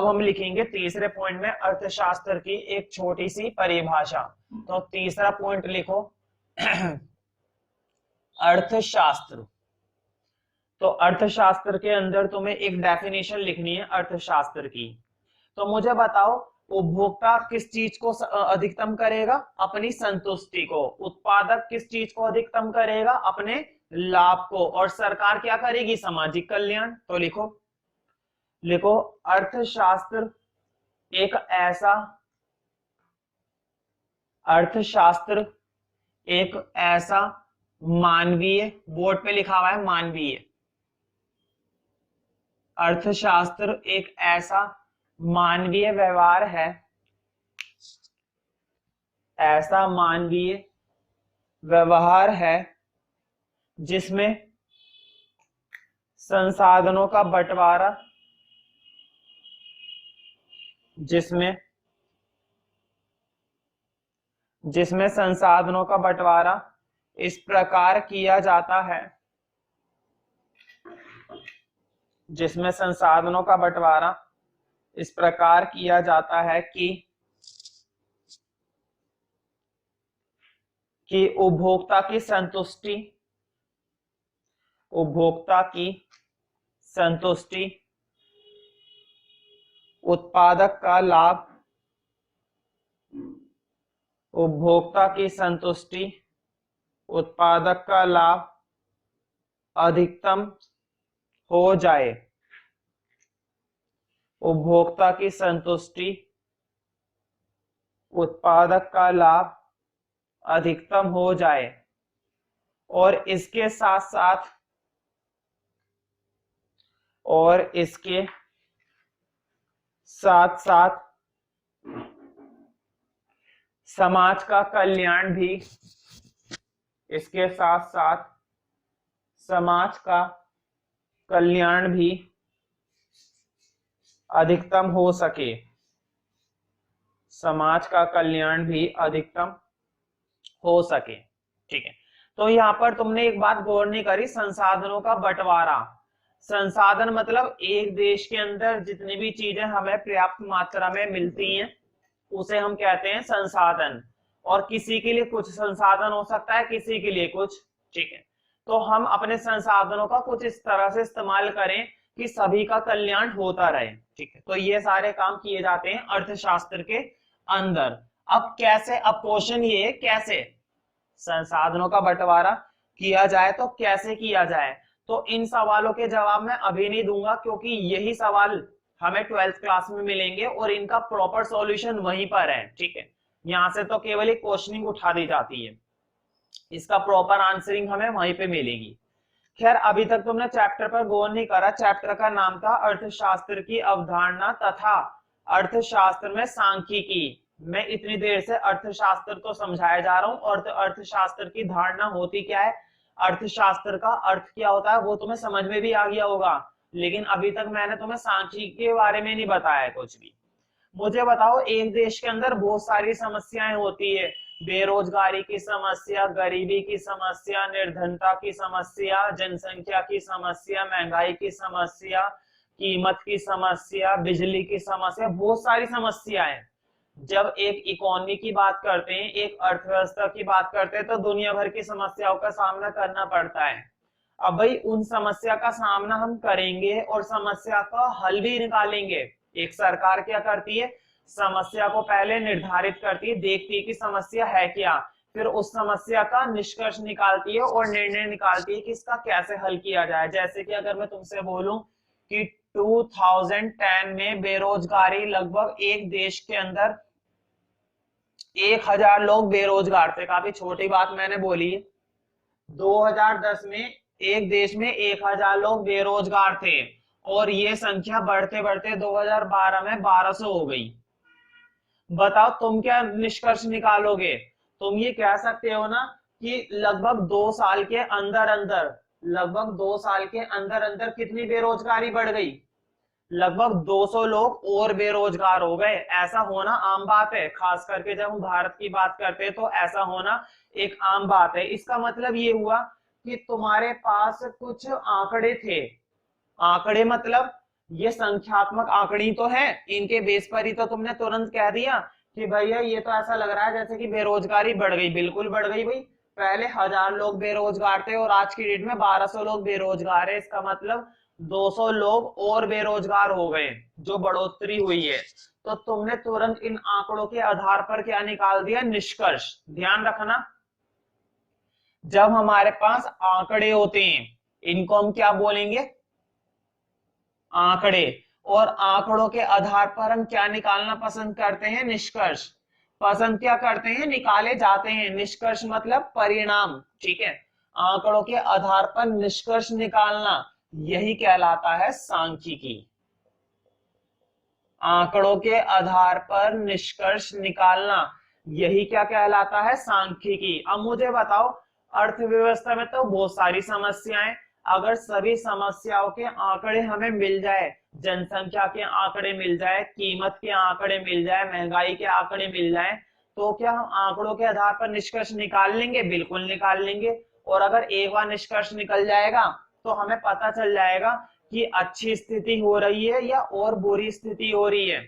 अब हम लिखेंगे तीसरे पॉइंट में अर्थशास्त्र की एक छोटी सी परिभाषा। तो तीसरा पॉइंट लिखो अर्थशास्त्र। तो अर्थशास्त्र के अंदर तुम्हें एक डेफिनेशन लिखनी है अर्थशास्त्र की। तो मुझे बताओ, उपभोक्ता किस चीज को अधिकतम करेगा? अपनी संतुष्टि को। उत्पादक किस चीज को अधिकतम करेगा? अपने लाभ को। और सरकार क्या करेगी? सामाजिक कल्याण। तो लिखो लिखो अर्थशास्त्र एक ऐसा मानवीय, बोर्ड पे लिखा हुआ है मानवीय, अर्थशास्त्र एक ऐसा मानवीय व्यवहार है, ऐसा मानवीय व्यवहार है जिसमें संसाधनों का बंटवारा, जिसमें संसाधनों का बंटवारा इस प्रकार किया जाता है, जिसमें संसाधनों का बंटवारा इस प्रकार किया जाता है कि उपभोक्ता की संतुष्टि, उत्पादक का लाभ, उपभोक्ता की संतुष्टि, उत्पादक का लाभ अधिकतम हो जाए। उपभोक्ता की संतुष्टि, उत्पादक का लाभ अधिकतम हो जाए। और इसके साथ साथ समाज का कल्याण भी, इसके साथ साथ समाज का कल्याण भी अधिकतम हो सके, समाज का कल्याण भी अधिकतम हो सके। ठीक है, तो यहाँ पर तुमने एक बात गौर नहीं करी, संसाधनों का बंटवारा। संसाधन मतलब एक देश के अंदर जितनी भी चीजें हमें पर्याप्त मात्रा में मिलती हैं उसे हम कहते हैं संसाधन। और किसी के लिए कुछ संसाधन हो सकता है, किसी के लिए कुछ। ठीक है, तो हम अपने संसाधनों का कुछ इस तरह से इस्तेमाल करें कि सभी का कल्याण होता रहे। ठीक है, तो ये सारे काम किए जाते हैं अर्थशास्त्र के अंदर। अब कैसे? अब क्वेश्चन ये है कैसे संसाधनों का बंटवारा किया जाए, तो कैसे किया जाए? तो इन सवालों के जवाब मैं अभी नहीं दूंगा, क्योंकि यही सवाल हमें 12th क्लास में मिलेंगे और इनका प्रॉपर सॉल्यूशन वहीं पर है। ठीक है, यहां से तो केवल एक क्वेश्चनिंग उठा दी जाती है, इसका प्रॉपर आंसरिंग हमें वहीं पे मिलेगी। खैर, अभी तक तुमने चैप्टर पर गौर नहीं करा। चैप्टर का नाम था अर्थशास्त्र की अवधारणा तथा अर्थशास्त्र में सांख्यिकी। मैं इतनी देर से अर्थशास्त्र तो समझाया जा रहा हूं, और अर्थशास्त्र की धारणा होती क्या है, अर्थशास्त्र का अर्थ क्या होता है, वो तुम्हें समझ में भी आ गया होगा। लेकिन अभी तक मैंने तुम्हें सांख्यिकी के बारे में नहीं बताया कुछ भी। मुझे बताओ, एक देश के अंदर बहुत सारी समस्याएं होती है, बेरोजगारी की समस्या, गरीबी की समस्या, निर्धनता की समस्या, जनसंख्या की समस्या, महंगाई की समस्या, कीमत की समस्या, बिजली की समस्या, बहुत सारी समस्याएं। जब एक इकोनॉमी की बात करते हैं, एक अर्थव्यवस्था की बात करते हैं, तो दुनिया भर की समस्याओं का सामना करना पड़ता है। अब भाई उन समस्या का सामना हम करेंगे और समस्या का हल भी निकालेंगे। एक सरकार क्या करती है, समस्या को पहले निर्धारित करती है, देखती है कि समस्या है क्या, फिर उस समस्या का निष्कर्ष निकालती है और निर्णय निकालती है कि इसका कैसे हल किया जाए। जैसे कि अगर मैं तुमसे बोलूं कि 2010 में बेरोजगारी लगभग एक देश के अंदर 1000 लोग बेरोजगार थे, काफी छोटी बात मैंने बोली है। 2010 में एक देश में 1000 लोग बेरोजगार थे और ये संख्या बढ़ते बढ़ते 2012 में 1200 हो गई। बताओ तुम क्या निष्कर्ष निकालोगे? तुम ये कह सकते हो ना कि लगभग 2 साल के अंदर अंदर कितनी बेरोजगारी बढ़ गई? लगभग 200 लोग और बेरोजगार हो गए। ऐसा होना आम बात है, खास करके जब हम भारत की बात करते हैं तो ऐसा होना एक आम बात है। इसका मतलब ये हुआ कि तुम्हारे पास कुछ आंकड़े थे। आंकड़े मतलब ये संख्यात्मक आंकड़ी तो है, इनके बेस पर ही तो तुमने तुरंत कह दिया कि भैया ये तो ऐसा लग रहा है जैसे कि बेरोजगारी बढ़ गई। बिल्कुल बढ़ गई भाई, पहले 1000 लोग बेरोजगार थे और आज की डेट में 1200 लोग बेरोजगार है। इसका मतलब 200 लोग और बेरोजगार हो गए, जो बढ़ोतरी हुई है। तो तुमने तुरंत इन आंकड़ों के आधार पर क्या निकाल दिया, निष्कर्ष। ध्यान रखना, जब हमारे पास आंकड़े होते हैं इनको हम क्या बोलेंगे, आंकड़े। और आंकड़ों के आधार पर हम क्या निकालना पसंद करते हैं, निष्कर्ष। पसंद क्या करते हैं, निकाले जाते हैं। निष्कर्ष मतलब परिणाम, ठीक है। आंकड़ों के आधार पर निष्कर्ष निकालना, यही कहलाता है सांख्यिकी। आंकड़ों के आधार पर निष्कर्ष निकालना, यही क्या कहलाता है, सांख्यिकी। अब मुझे बताओ, अर्थव्यवस्था में तो बहुत सारी समस्याएं, अगर सभी समस्याओं के आंकड़े हमें मिल जाए, जनसंख्या के आंकड़े मिल जाए, कीमत के आंकड़े मिल जाए, महंगाई के आंकड़े मिल जाए, तो क्या हम आंकड़ों के आधार पर निष्कर्ष निकाल लेंगे, बिल्कुल निकाल लेंगे। और अगर एक बार निष्कर्ष निकल जाएगा तो हमें पता चल जाएगा कि अच्छी स्थिति हो रही है या और बुरी स्थिति हो रही है।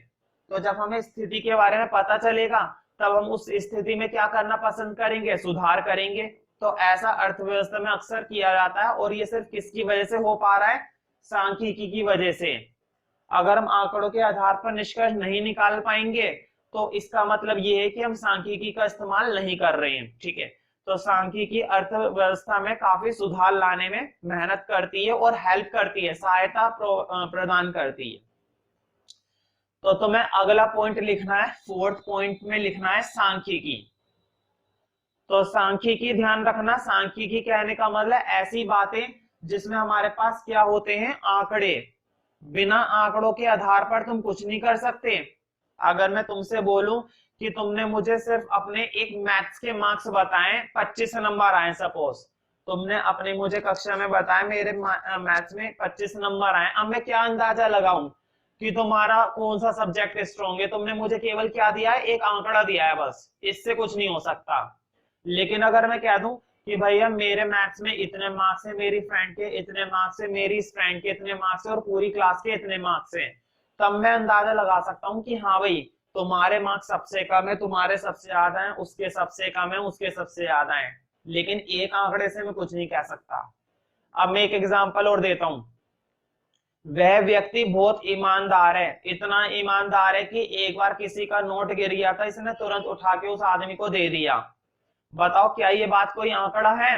तो जब हमें स्थिति के बारे में पता चलेगा तब हम उस स्थिति में क्या करना पसंद करेंगे, सुधार करेंगे। तो ऐसा अर्थव्यवस्था में अक्सर किया जाता है, और ये सिर्फ किसकी वजह से हो पा रहा है, सांख्यिकी की वजह से। अगर हम आंकड़ों के आधार पर निष्कर्ष नहीं निकाल पाएंगे तो इसका मतलब ये है कि हम सांख्यिकी का इस्तेमाल नहीं कर रहे हैं, ठीक है। तो सांख्यिकी अर्थव्यवस्था में काफी सुधार लाने में मेहनत करती है और हेल्प करती है, सहायता प्रदान करती है। तो तुम्हें अगला पॉइंट लिखना है, फोर्थ पॉइंट में लिखना है सांख्यिकी। तो सांख्यिकी, ध्यान रखना, सांख्यिकी कहने का मतलब ऐसी बातें जिसमें हमारे पास क्या होते हैं, आंकड़े। बिना आंकड़ों के आधार पर तुम कुछ नहीं कर सकते। अगर मैं तुमसे बोलूं कि तुमने मुझे सिर्फ अपने एक मैथ्स के मार्क्स बताएं, 25 नंबर आए सपोज, तुमने अपने मुझे कक्षा में बताया मेरे मैथ्स में 25 नंबर आए, अब मैं क्या अंदाजा लगाऊं कि तुम्हारा कौन सा सब्जेक्ट स्ट्रॉन्ग है। तुमने मुझे केवल क्या दिया है, एक आंकड़ा दिया है बस, इससे कुछ नहीं हो सकता। लेकिन अगर मैं कह दूं कि भैया मेरे मैथ्स में इतने मार्क्स है, मेरी फ्रेंड के इतने मार्क्स है, मेरी इस फ्रेंड के इतने मार्क्स है, और पूरी क्लास के इतने मार्क्स है, तब मैं अंदाजा लगा सकता हूँ कि हाँ भाई तुम्हारे मार्क्स सबसे कम है, तुम्हारे सबसे ज्यादा है, उसके सबसे कम है, उसके सबसे ज्यादा है। लेकिन एक आंकड़े से मैं कुछ नहीं कह सकता। अब मैं एक एग्जांपल और देता हूं, वह व्यक्ति बहुत ईमानदार है, इतना ईमानदार है कि एक बार किसी का नोट गिर गया था, इसने तुरंत उठा के उस आदमी को दे दिया। बताओ क्या ये बात कोई आंकड़ा है,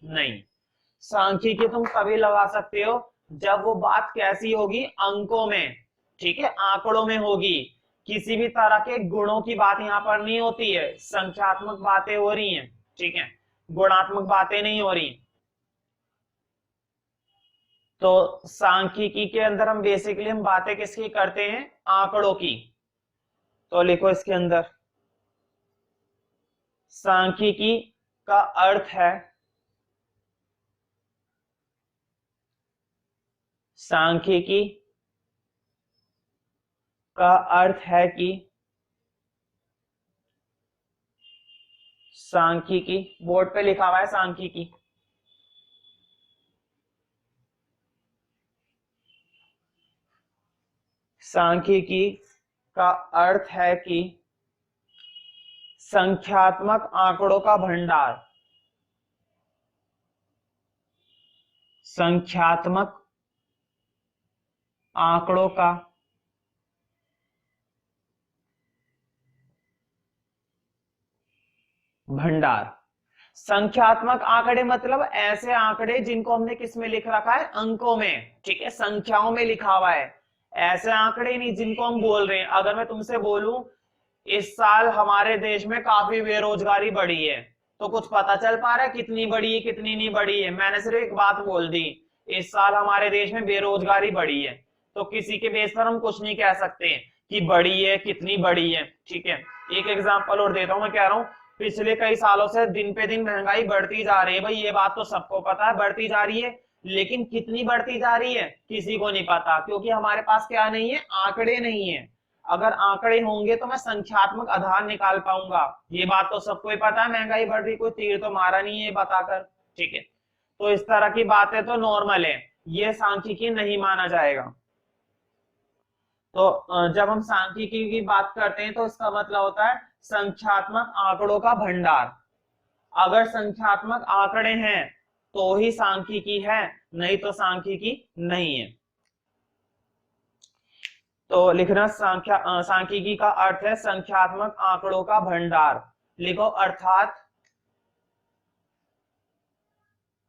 नहीं। सांख्यिकी तुम तभी लगा सकते हो जब वो बात कैसी होगी, अंकों में, ठीक है, आंकड़ों में होगी। किसी भी तरह के गुणों की बात यहाँ पर नहीं होती है, संख्यात्मक बातें हो रही हैं, ठीक है, गुणात्मक बातें नहीं हो रही। तो सांख्यिकी के अंदर हम बेसिकली हम बातें किसकी करते हैं, आंकड़ों की। तो लिखो इसके अंदर, सांख्यिकी का अर्थ है, सांख्यिकी का अर्थ है कि सांख्यिकी, बोर्ड पे लिखा हुआ है सांख्यिकी, सांख्यिकी का अर्थ है कि संख्यात्मक आंकड़ों का भंडार, संख्यात्मक आंकड़ों का भंडार। संख्यात्मक आंकड़े मतलब ऐसे आंकड़े जिनको हमने किस में लिख रखा है, अंकों में, ठीक है, संख्याओं में लिखा हुआ है। ऐसे आंकड़े नहीं जिनको हम बोल रहे हैं। अगर मैं तुमसे बोलूं इस साल हमारे देश में काफी बेरोजगारी बढ़ी है, तो कुछ पता चल पा रहा है कितनी बढ़ी है कितनी नहीं बढ़ी है। मैंने सिर्फ एक बात बोल दी, इस साल हमारे देश में बेरोजगारी बढ़ी है, तो किसी के बेस पर हम कुछ नहीं कह सकते कि बढ़ी है कितनी बढ़ी है, ठीक है। एक एग्जांपल और देता हूं, मैं कह रहा हूं पिछले कई सालों से दिन पे दिन महंगाई बढ़ती जा रही है। भाई ये बात तो सबको पता है, बढ़ती जा रही है, लेकिन कितनी बढ़ती जा रही है किसी को नहीं पता, क्योंकि हमारे पास क्या नहीं है, आंकड़े नहीं है। अगर आंकड़े होंगे तो मैं संख्यात्मक आधार निकाल पाऊंगा। ये बात तो सबको ही पता है, महंगाई बढ़ रही, कोई तीर तो मारा नहीं है बताकर, ठीक है। तो इस तरह की बातें तो नॉर्मल है, ये सांख्यिकी नहीं माना जाएगा। तो जब हम सांख्यिकी की बात करते हैं तो इसका मतलब होता है संख्यात्मक आंकड़ों का भंडार। अगर संख्यात्मक आंकड़े हैं तो ही सांख्यिकी है, नहीं तो सांख्यिकी नहीं है। तो लिखना सांख्यिकी का अर्थ है संख्यात्मक आंकड़ों का भंडार। लिखो अर्थात,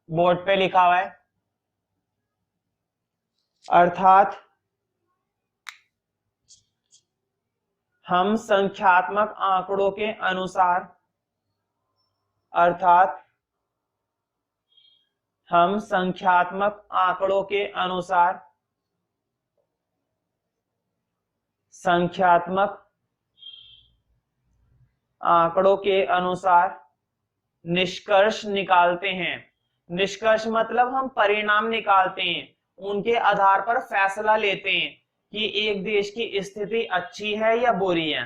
बोर्ड पे लिखा हुआ है, अर्थात हम संख्यात्मक आंकड़ों के अनुसार, अर्थात हम संख्यात्मक आंकड़ों के अनुसार संख्यात्मक आंकड़ों के अनुसार निष्कर्ष निकालते हैं। निष्कर्ष मतलब हम परिणाम निकालते हैं, उनके आधार पर फैसला लेते हैं कि एक देश की स्थिति अच्छी है या बुरी है।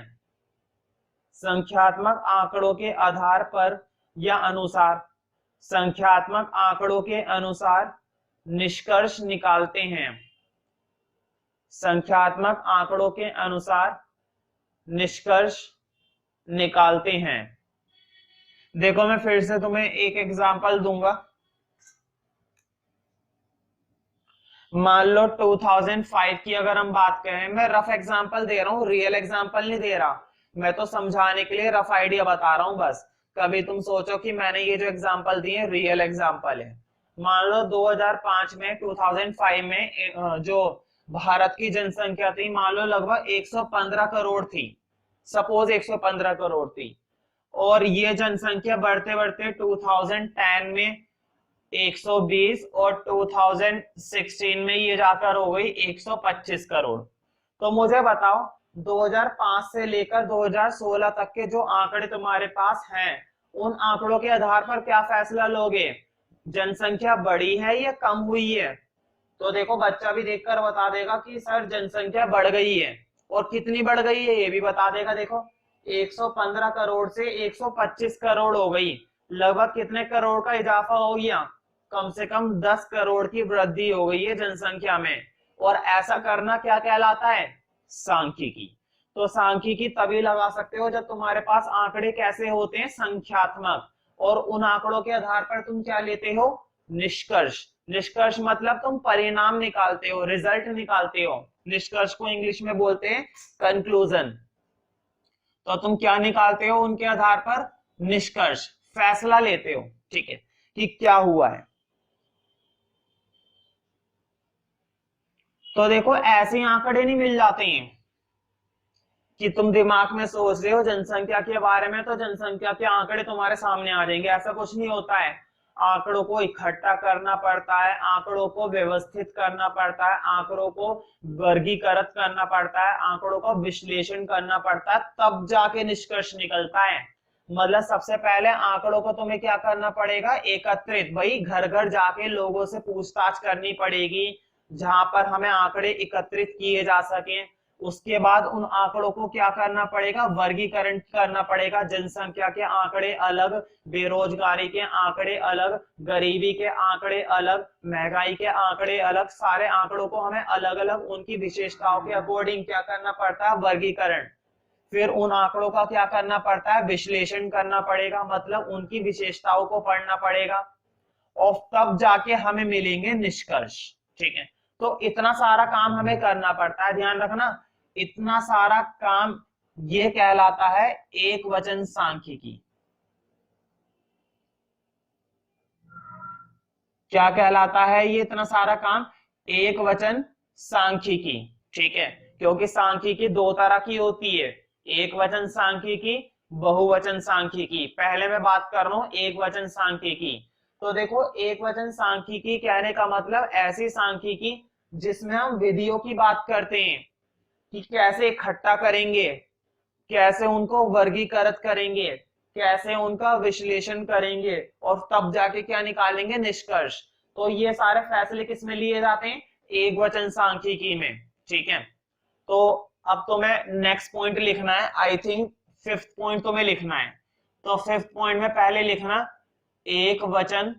संख्यात्मक आंकड़ों के आधार पर या अनुसार, संख्यात्मक आंकड़ों के अनुसार निष्कर्ष निकालते हैं। संख्यात्मक आंकड़ों के अनुसार निष्कर्ष निकालते हैं। देखो मैं फिर से तुम्हें एक एग्जांपल दूंगा। मान लो 2005 की अगर हम बात करें, मैं रफ एग्जांपल दे रहा हूँ, रियल एग्जांपल नहीं दे रहा, मैं तो समझाने के लिए रफ आइडिया बता रहा हूँ बस। कभी तुम सोचो कि मैंने ये जो एग्जांपल दिए रियल एग्जांपल है। मान लो 2005 में 2005 में जो भारत की जनसंख्या थी मान लो लगभग 115 करोड़ थी, सपोज 115 करोड़ थी, और ये जनसंख्या बढ़ते बढ़ते 2010 में 120 और 2016 में ये जाकर हो गई 125 करोड़। तो मुझे बताओ 2005 से लेकर 2016 तक के जो आंकड़े तुम्हारे पास हैं, उन आंकड़ों के आधार पर क्या फैसला लोगे, जनसंख्या बढ़ी है या कम हुई है? तो देखो बच्चा भी देखकर बता देगा कि सर जनसंख्या बढ़ गई है, और कितनी बढ़ गई है ये भी बता देगा। देखो 115 करोड़ से 125 करोड़ हो गई, लगभग कितने करोड़ का इजाफा हो गया, कम से कम 10 करोड़ की वृद्धि हो गई है जनसंख्या में। और ऐसा करना क्या कहलाता है, सांख्यिकी। तो सांख्यिकी तभी लगा सकते हो जब तुम्हारे पास आंकड़े कैसे होते हैं, संख्यात्मक, और उन आंकड़ों के आधार पर तुम क्या लेते हो, निष्कर्ष। निष्कर्ष मतलब तुम परिणाम निकालते हो, रिजल्ट निकालते हो। निष्कर्ष को इंग्लिश में बोलते हैं कंक्लूजन। तो तुम क्या निकालते हो, उनके आधार पर निष्कर्ष, फैसला लेते हो, ठीक है, कि क्या हुआ है। तो देखो ऐसे आंकड़े नहीं मिल जाते हैं कि तुम दिमाग में सोच रहे हो जनसंख्या के बारे में तो जनसंख्या के आंकड़े तुम्हारे सामने आ जाएंगे, ऐसा कुछ नहीं होता है। आंकड़ों को इकट्ठा करना पड़ता है, आंकड़ों को व्यवस्थित करना पड़ता है, आंकड़ों को वर्गीकृत करना पड़ता है, आंकड़ों का विश्लेषण करना पड़ता है, तब जाके निष्कर्ष निकलता है। मतलब सबसे पहले आंकड़ों को तुम्हें क्या करना पड़ेगा, एकत्रित, भाई घर घर जाके लोगों से पूछताछ करनी पड़ेगी जहां पर हमें आंकड़े एकत्रित किए जा सके। उसके बाद उन आंकड़ों को क्या करना पड़ेगा, वर्गीकरण करना पड़ेगा। जनसंख्या के आंकड़े अलग, बेरोजगारी के आंकड़े अलग, गरीबी के आंकड़े अलग, महंगाई के आंकड़े अलग, सारे आंकड़ों को हमें अलग अलग उनकी विशेषताओं के अकॉर्डिंग क्या करना पड़ता है, वर्गीकरण। फिर उन आंकड़ों का क्या करना पड़ता है, विश्लेषण करना पड़ेगा, मतलब उनकी विशेषताओं को पढ़ना पड़ेगा, और तब जाके हमें मिलेंगे निष्कर्ष, ठीक है। तो इतना सारा काम हमें करना पड़ता है, ध्यान रखना, इतना सारा काम ये कहलाता है एक वचन सांख्यिकी। क्या कहलाता है ये इतना सारा काम, एक वचन सांख्यिकी, ठीक है। क्योंकि सांख्यिकी दो तरह की होती है, एक वचन सांख्यिकी, बहुवचन सांख्यिकी। पहले मैं बात कर रहा हूं एक वचन सांख्यिकी। तो देखो एक वचन सांख्यिकी कहने का मतलब ऐसी सांख्यिकी जिसमें हम विधियों की बात करते हैं कि कैसे इकट्ठा करेंगे, कैसे उनको वर्गीकृत करेंगे, कैसे उनका विश्लेषण करेंगे, और तब जाके क्या निकालेंगे, निष्कर्ष। तो ये सारे फैसले किसमें लिए जाते हैं, एक वचन सांख्यिकी में, ठीक है। तो अब तुम्हें नेक्स्ट पॉइंट लिखना है, आई थिंक फिफ्थ पॉइंट तुम्हें लिखना है। तो फिफ्थ पॉइंट में पहले लिखना एक वचन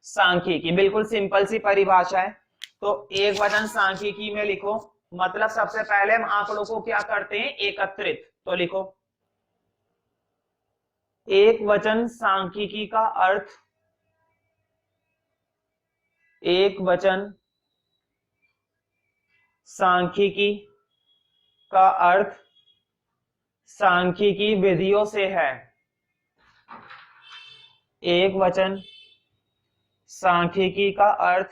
सांख्यिकी, बिल्कुल सिंपल सी परिभाषा है। तो एक वचन सांख्यिकी में लिखो मतलब सबसे पहले हम आंकड़ों को क्या करते हैं, एकत्रित। तो लिखो, एक वचन सांख्यिकी का अर्थ, एक वचन सांख्यिकी का अर्थ सांख्यिकी विधियों से है। एक वचन सांख्यिकी का अर्थ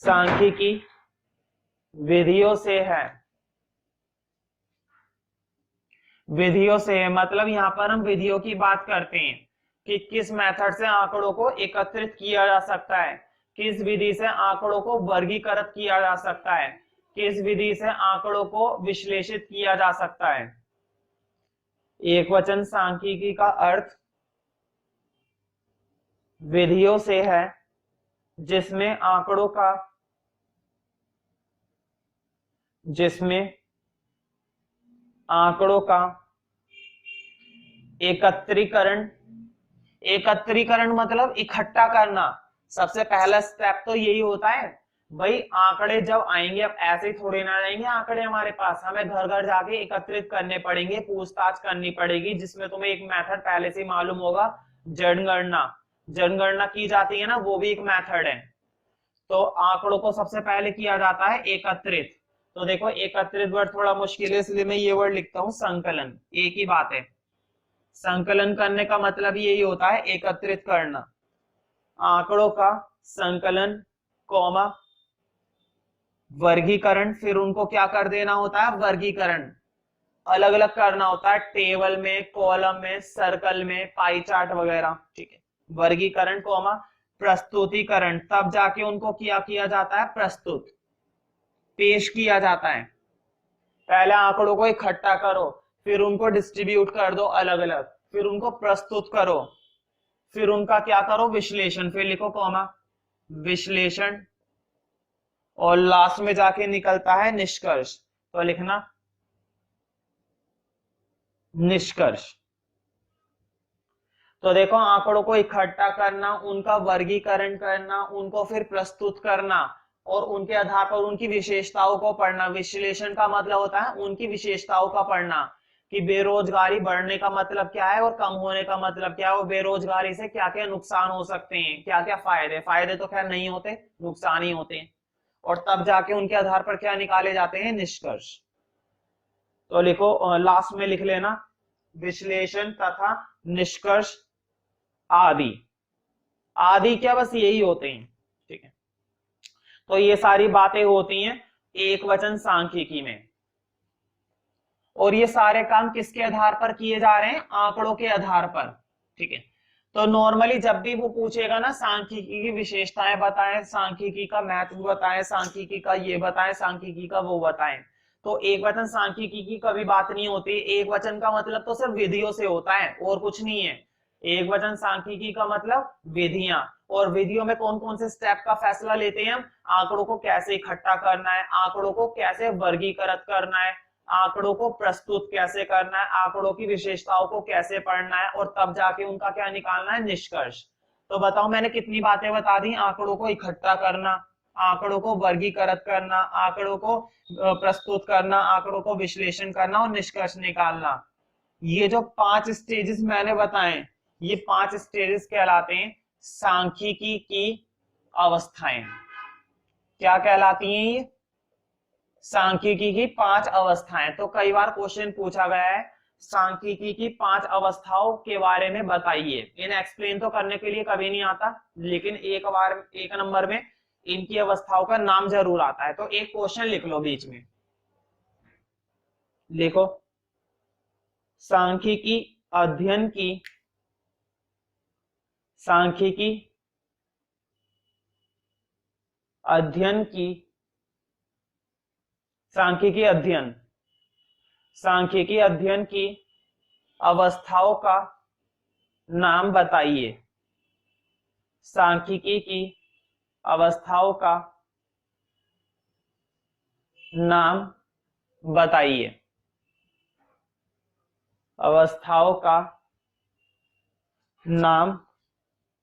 सांख्यिकी विधियों से है। विधियों से है मतलब यहां पर हम विधियों की बात करते हैं कि किस मेथड से आंकड़ों को एकत्रित किया जा सकता है, किस विधि से आंकड़ों को वर्गीकृत किया जा सकता है, किस विधि से आंकड़ों को विश्लेषित किया जा सकता है। एक वचन सांख्यिकी का अर्थ विधियों से है जिसमें आंकड़ों का एकत्रीकरण, एकत्रीकरण मतलब इकट्ठा करना। सबसे पहला स्टेप तो यही होता है भाई, आंकड़े जब आएंगे, अब ऐसे ही थोड़े ना आएंगे आंकड़े हमारे पास, हमें घर घर जाके एकत्रित करने पड़ेंगे, पूछताछ करनी पड़ेगी, जिसमें तुम्हें एक मेथड पहले से मालूम होगा, जनगणना। जनगणना की जाती है ना, वो भी एक मेथड है। तो आंकड़ों को सबसे पहले किया जाता है एकत्रित। तो देखो, एकत्रित वर्ड थोड़ा मुश्किल है इसलिए मैं ये वर्ड लिखता हूं संकलन, एक ही बात है। संकलन करने का मतलब यही होता है, एकत्रित करना। आंकड़ों का संकलन, कॉमा वर्गीकरण, फिर उनको क्या कर देना होता है, वर्गीकरण अलग अलग करना होता है, टेबल में, कॉलम में, सर्कल में, पाई चार्ट वगैरह, ठीक है। वर्गीकरण कॉमा प्रस्तुतिकरण, तब जाके उनको किया जाता है प्रस्तुत, पेश किया जाता है। पहले आंकड़ों को इकट्ठा करो, फिर उनको डिस्ट्रीब्यूट कर दो अलग अलग, फिर उनको प्रस्तुत करो, फिर उनका क्या करो, विश्लेषण, फिर लिखो कॉमा विश्लेषण, और लास्ट में जाके निकलता है निष्कर्ष। तो लिखना निष्कर्ष। तो देखो, आंकड़ों को इकट्ठा करना, उनका वर्गीकरण करना, उनको फिर प्रस्तुत करना, और उनके आधार पर उनकी विशेषताओं को पढ़ना। विश्लेषण का मतलब होता है उनकी विशेषताओं का पढ़ना, कि बेरोजगारी बढ़ने का मतलब क्या है और कम होने का मतलब क्या है, और बेरोजगारी से क्या क्या नुकसान हो सकते हैं, क्या क्या फायदे, फायदे तो खैर नहीं होते, नुकसान ही होते हैं। और तब जाके उनके आधार पर क्या निकाले जाते हैं, निष्कर्ष। तो लिखो, लास्ट में लिख लेना विश्लेषण तथा निष्कर्ष आदि। आदि क्या, बस यही होते हैं, ठीक है। तो ये सारी बातें होती हैं एक वचन सांख्यिकी में, और ये सारे काम किसके आधार पर किए जा रहे हैं, आंकड़ों के आधार पर, ठीक है। तो नॉर्मली जब भी वो पूछेगा ना, सांख्यिकी की विशेषताएं बताएं, सांख्यिकी का महत्व बताएं, सांख्यिकी का ये बताएं, सांख्यिकी का वो बताएं, तो एक वचन सांख्यिकी की कभी बात नहीं होती। एक वचन का मतलब तो सिर्फ विधियों से होता है और कुछ नहीं है। एक वचन सांख्यिकी का मतलब विधियां, और विधियों में कौन कौन से स्टेप का फैसला लेते हैं हम, आंकड़ों को कैसे इकट्ठा करना है, आंकड़ों को कैसे वर्गीकृत करना है, आंकड़ों को प्रस्तुत कैसे करना है, आंकड़ों की विशेषताओं को कैसे पढ़ना है, और तब जाके उनका क्या निकालना है, निष्कर्ष। तो बताओ, मैंने कितनी बातें बता दी, आंकड़ों को इकट्ठा करना, आंकड़ों को वर्गीकृत करना, आंकड़ों को प्रस्तुत करना, आंकड़ों को विश्लेषण करना और निष्कर्ष निकालना। ये जो 5 स्टेजेस मैंने बताए, ये 5 स्टेजेस कहलाते हैं सांख्यिकी की अवस्थाएं। क्या कहलाती हैं ये, सांख्यिकी की 5 अवस्थाएं। तो कई बार क्वेश्चन पूछा गया है, सांख्यिकी की 5 अवस्थाओं के बारे में बताइए। इन्हें एक्सप्लेन तो करने के लिए कभी नहीं आता, लेकिन एक बार एक नंबर में इनकी अवस्थाओं का नाम जरूर आता है। तो एक क्वेश्चन लिख लो बीच में, लिखो सांख्यिकी अध्ययन की, सांख्यिकी अध्ययन की, सांख्यिकी अध्ययन, सांख्यिकी अध्ययन की अवस्थाओं का नाम बताइए। सांख्यिकी की अवस्थाओं का नाम बताइए। अवस्थाओं का नाम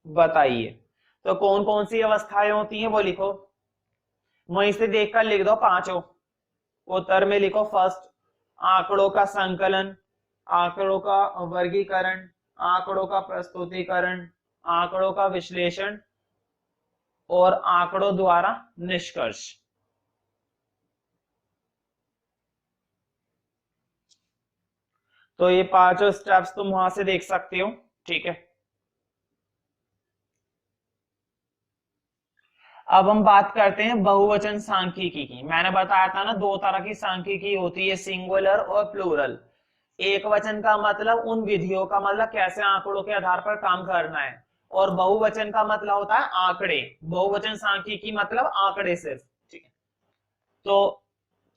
बताइए। तो कौन कौन सी अवस्थाएं होती हैं वो लिखो। वहीं से देखकर लिख दो पांचों। उत्तर में लिखो फर्स्ट, आंकड़ों का संकलन, आंकड़ों का वर्गीकरण, आंकड़ों का प्रस्तुतिकरण, आंकड़ों का विश्लेषण और आंकड़ों द्वारा निष्कर्ष। तो ये पांचों स्टेप्स तुम वहां से देख सकते हो, ठीक है। अब हम बात करते हैं बहुवचन सांख्यिकी की। मैंने बताया था ना दो तरह की सांख्यिकी होती है, सिंगुलर और प्लूरल। एक वचन का मतलब उन विधियों का मतलब कैसे आंकड़ों के आधार पर काम करना है, और बहुवचन का मतलब होता है आंकड़े। बहुवचन सांख्यिकी मतलब आंकड़े सिर्फ, ठीक है। तो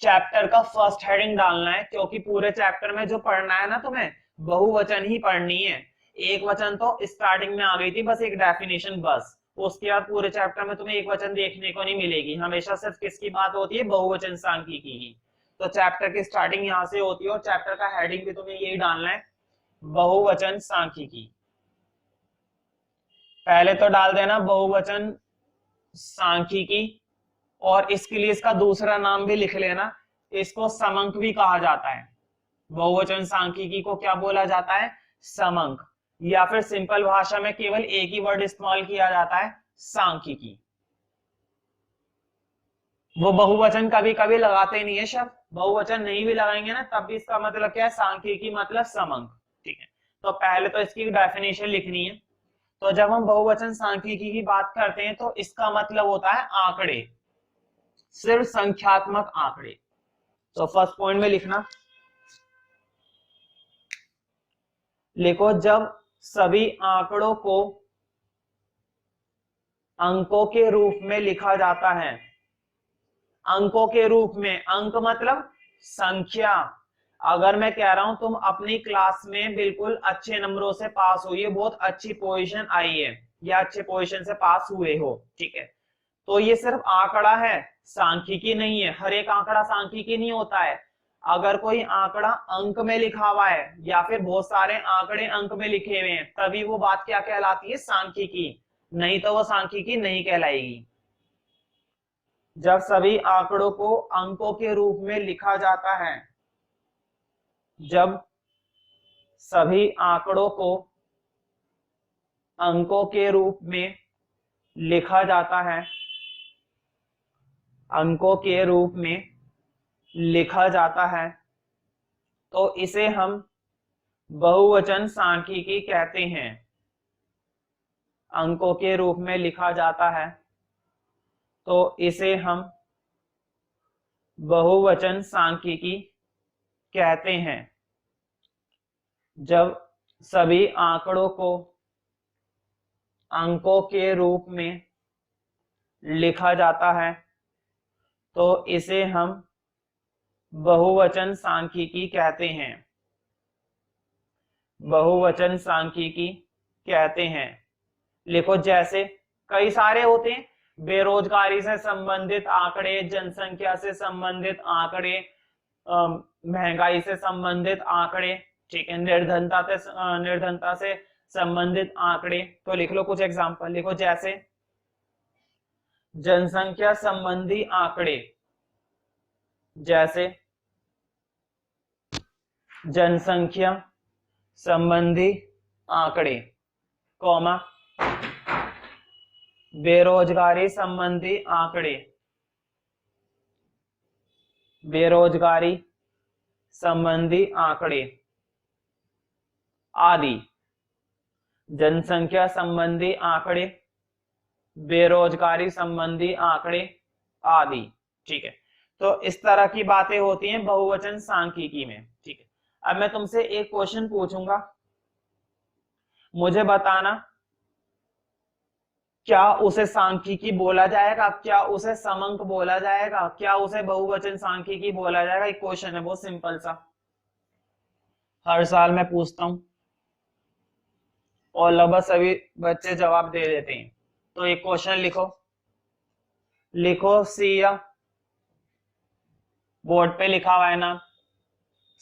चैप्टर का फर्स्ट हेडिंग डालना है, क्योंकि पूरे चैप्टर में जो पढ़ना है ना तुम्हें बहुवचन ही पढ़नी है। एक वचन तो स्टार्टिंग में आ गई थी, बस एक डेफिनेशन बस। उसके बाद पूरे चैप्टर में तुम्हें एक वचन देखने को नहीं मिलेगी, हमेशा सिर्फ किसकी बात होती है, बहुवचन सांख्यिकी की। तो चैप्टर की स्टार्टिंग यहाँ से होती है और चैप्टर का हेडिंग भी तुम्हें यही डालना है, बहुवचन सांख्यिकी। पहले तो डाल देना बहुवचन सांख्यिकी, और इसके लिए इसका दूसरा नाम भी लिख लेना, इसको समंक भी कहा जाता है। बहुवचन सांख्यिकी को क्या बोला जाता है, समंक, या फिर सिंपल भाषा में केवल एक ही वर्ड इस्तेमाल किया जाता है, सांख्यिकी। वो बहुवचन कभी कभी लगाते नहीं है शब्द, बहुवचन नहीं भी लगाएंगे ना तब भी इसका मतलब क्या है, सांख्यिकी मतलब समंक, ठीक है। तो पहले तो इसकी डेफिनेशन लिखनी है। तो जब हम बहुवचन सांख्यिकी की बात करते हैं तो इसका मतलब होता है आंकड़े, सिर्फ संख्यात्मक आंकड़े। तो फर्स्ट पॉइंट में लिखना, लिखो जब सभी आंकड़ों को अंकों के रूप में लिखा जाता है। अंकों के रूप में, अंक मतलब संख्या। अगर मैं कह रहा हूं तुम अपनी क्लास में बिल्कुल अच्छे नंबरों से पास हुई है, बहुत अच्छी पोजीशन आई है, या अच्छे पोजीशन से पास हुए हो, ठीक है, तो ये सिर्फ आंकड़ा है, सांख्यिकी नहीं है। हर एक आंकड़ा सांख्यिकी नहीं होता है। अगर कोई आंकड़ा अंक में लिखा हुआ है या फिर बहुत सारे आंकड़े अंक में लिखे हुए हैं, तभी वो बात क्या कहलाती है, सांख्यिकी। नहीं तो वो सांख्यिकी नहीं कहलाएगी। जब सभी आंकड़ों को अंकों के रूप में लिखा जाता है, जब सभी आंकड़ों को अंकों के रूप में लिखा जाता है, अंकों के रूप में लिखा जाता है, तो इसे हम बहुवचन सांख्यिकी कहते हैं। अंकों के रूप में लिखा जाता है तो इसे हम बहुवचन सांख्यिकी कहते हैं। जब सभी आंकड़ों को अंकों के रूप में लिखा जाता है तो इसे हम बहुवचन सांख्यिकी कहते हैं, बहुवचन सांख्यिकी कहते हैं। लिखो जैसे कई सारे होते हैं, बेरोजगारी से संबंधित आंकड़े, जनसंख्या से संबंधित आंकड़े, महंगाई से संबंधित आंकड़े, ठीक है, निर्धनता से संबंधित आंकड़े। तो लिख लो कुछ एग्जांपल, लिखो जैसे जनसंख्या संबंधी आंकड़े, जैसे जनसंख्या संबंधी आंकड़े, कॉमा, बेरोजगारी संबंधी आंकड़े, बेरोजगारी संबंधी आंकड़े आदि। जनसंख्या संबंधी आंकड़े, बेरोजगारी संबंधी आंकड़े आदि, ठीक है। तो इस तरह की बातें होती हैं बहुवचन सांख्यिकी में, ठीक है। अब मैं तुमसे एक क्वेश्चन पूछूंगा, मुझे बताना क्या उसे सांख्यिकी बोला जाएगा, क्या उसे समंक बोला जाएगा, क्या उसे बहुवचन सांख्यिकी बोला जाएगा। एक क्वेश्चन है बहुत सिंपल सा, हर साल मैं पूछता हूं और लगभग सभी बच्चे जवाब दे देते हैं। तो एक क्वेश्चन लिखो, लिखो सिया, बोर्ड पे लिखा हुआ है ना,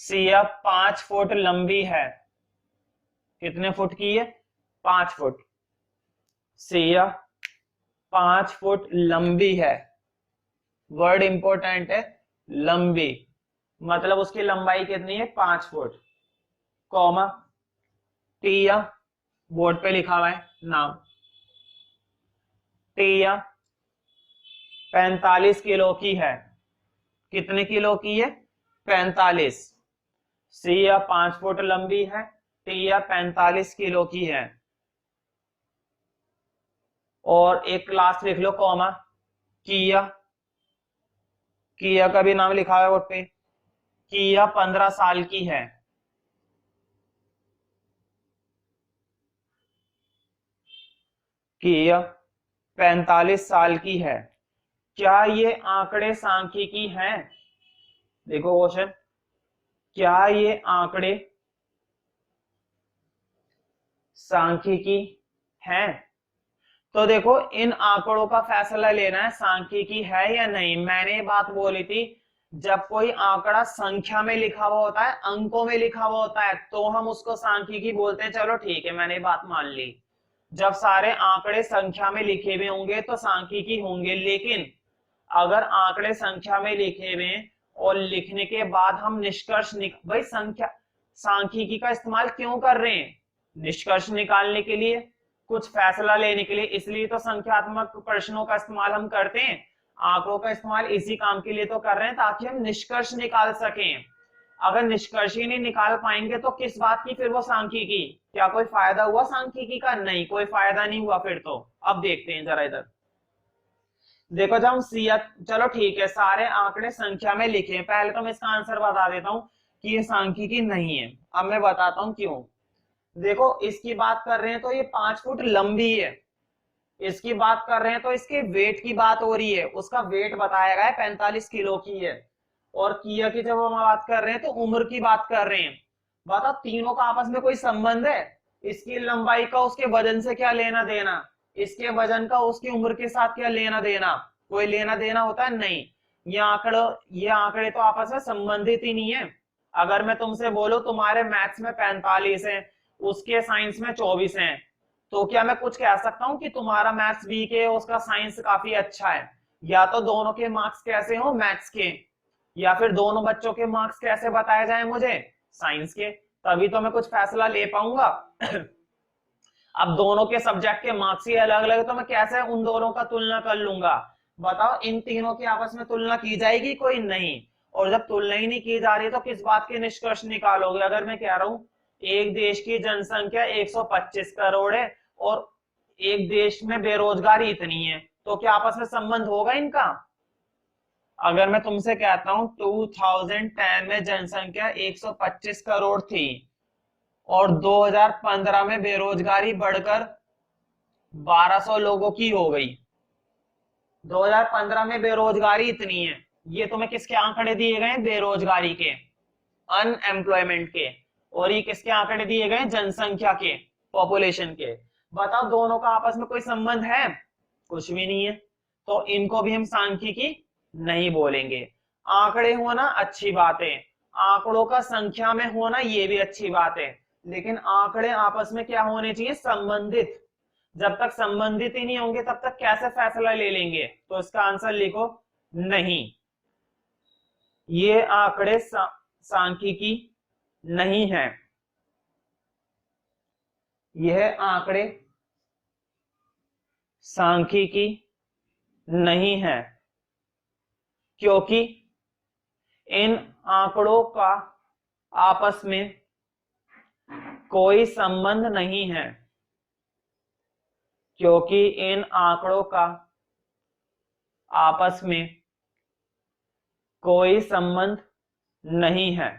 सिया 5 फुट लंबी है। कितने फुट की है, 5 फुट। सिया 5 फुट लंबी है, वर्ड इंपॉर्टेंट है, लंबी, मतलब उसकी लंबाई कितनी है 5 फुट, कॉमा टिया, बोर्ड पे लिखा हुआ है नाम, टिया 45 किलो की है। कितने किलो की है? 45। सिया 5 फुट लंबी है, टिया 45 किलो की है। और एक क्लास लिख लो कॉमा, किया, किया का भी नाम लिखा है बोर्ड पे, किया 15 साल की है। किया 45 साल की है। क्या ये आंकड़े सांख्यिकी हैं? देखो क्वेश्चन, क्या ये आंकड़े सांख्यिकी हैं? तो देखो इन आंकड़ों का फैसला लेना है सांख्यिकी है या नहीं। मैंने ये बात बोली थी, जब कोई आंकड़ा संख्या में लिखा हुआ होता है, अंकों में लिखा हुआ होता है, तो हम उसको सांख्यिकी बोलते हैं। चलो ठीक है, मैंने बात मान ली। जब सारे आंकड़े संख्या में लिखे हुए होंगे तो सांख्यिकी होंगे। लेकिन अगर आंकड़े संख्या में लिखे हुए और लिखने के बाद हम निष्कर्ष भाई संख्या, सांख्यिकी का इस्तेमाल क्यों कर रहे हैं? निष्कर्ष निकालने के लिए, कुछ फैसला लेने के लिए। इसलिए तो संख्यात्मक प्रश्नों का इस्तेमाल हम करते हैं। आंकड़ों का इस्तेमाल इसी काम के लिए तो कर रहे हैं, ताकि हम निष्कर्ष निकाल सकें। अगर निष्कर्ष ही नहीं निकाल पाएंगे तो किस बात की फिर वो सांख्यिकी? क्या कोई फायदा हुआ सांख्यिकी का? नहीं, कोई फायदा नहीं हुआ फिर तो। अब देखते हैं जरा इधर, देखो जब हम सिया, चलो ठीक है सारे आंकड़े संख्या में लिखे हैं। पहले तो मैं इसका आंसर बता देता हूं कि ये सांख्यिकी नहीं है। अब मैं बताता हूं क्यों। देखो इसकी बात कर रहे हैं तो ये 5 फुट लंबी है, इसकी बात कर रहे हैं तो इसके वेट की बात हो रही है, उसका वेट बताया गया है 45 किलो की है। और किया की जब हम बात कर रहे हैं तो उम्र की बात कर रहे हैं। बताओ तीनों का आपस में कोई संबंध है? इसकी लंबाई का उसके वजन से क्या लेना देना? इसके वजन का उसकी उम्र के साथ क्या लेना देना? कोई लेना देना होता है? नहीं। ये आंकड़े तो आपस में संबंधित ही नहीं है। अगर मैं तुमसे बोलूं तुम्हारे मैथ्स में 45 है, उसके साइंस में 24 है, तो क्या मैं कुछ कह सकता हूं कि तुम्हारा मैथ्स वीक है, उसका साइंस काफी अच्छा है? या तो दोनों के मार्क्स कैसे हो मैथ्स के, या फिर दोनों बच्चों के मार्क्स कैसे बताए जाए मुझे साइंस के, तभी तो मैं कुछ फैसला ले पाऊंगा। अब दोनों के सब्जेक्ट के मार्क्स ही अलग अलग है, तो मैं कैसे उन दोनों का तुलना कर लूंगा? बताओ इन तीनों की आपस में तुलना की जाएगी? कोई नहीं। और जब तुलना ही नहीं की जा रही तो किस बात के निष्कर्ष निकालोगे? अगर मैं कह रहा हूं एक देश की जनसंख्या 125 करोड़ है और एक देश में बेरोजगारी इतनी है, तो क्या आपस में संबंध होगा इनका? अगर मैं तुमसे कहता हूं 2010 में जनसंख्या 125 करोड़ थी और 2015 में बेरोजगारी बढ़कर 1200 लोगों की हो गई, 2015 में बेरोजगारी इतनी है, ये तुम्हें किसके आंकड़े दिए गए? बेरोजगारी के, अनएम्प्लॉयमेंट के। और ये किसके आंकड़े दिए गए? जनसंख्या के, पॉपुलेशन के। बताओ दोनों का आपस में कोई संबंध है? कुछ भी नहीं है। तो इनको भी हम सांख्यिकी नहीं बोलेंगे। आंकड़े होना अच्छी बात है, आंकड़ों का संख्या में होना ये भी अच्छी बात है, लेकिन आंकड़े आपस में क्या होने चाहिए? संबंधित। जब तक संबंधित ही नहीं होंगे तब तक कैसे फैसला ले लेंगे? तो इसका आंसर लिखो नहीं, ये आंकड़े सांख्यिकी नहीं है। यह आंकड़े सांख्यिकी नहीं है, क्योंकि इन आंकड़ों का आपस में कोई संबंध नहीं है, क्योंकि इन आंकड़ों का आपस में कोई संबंध नहीं है,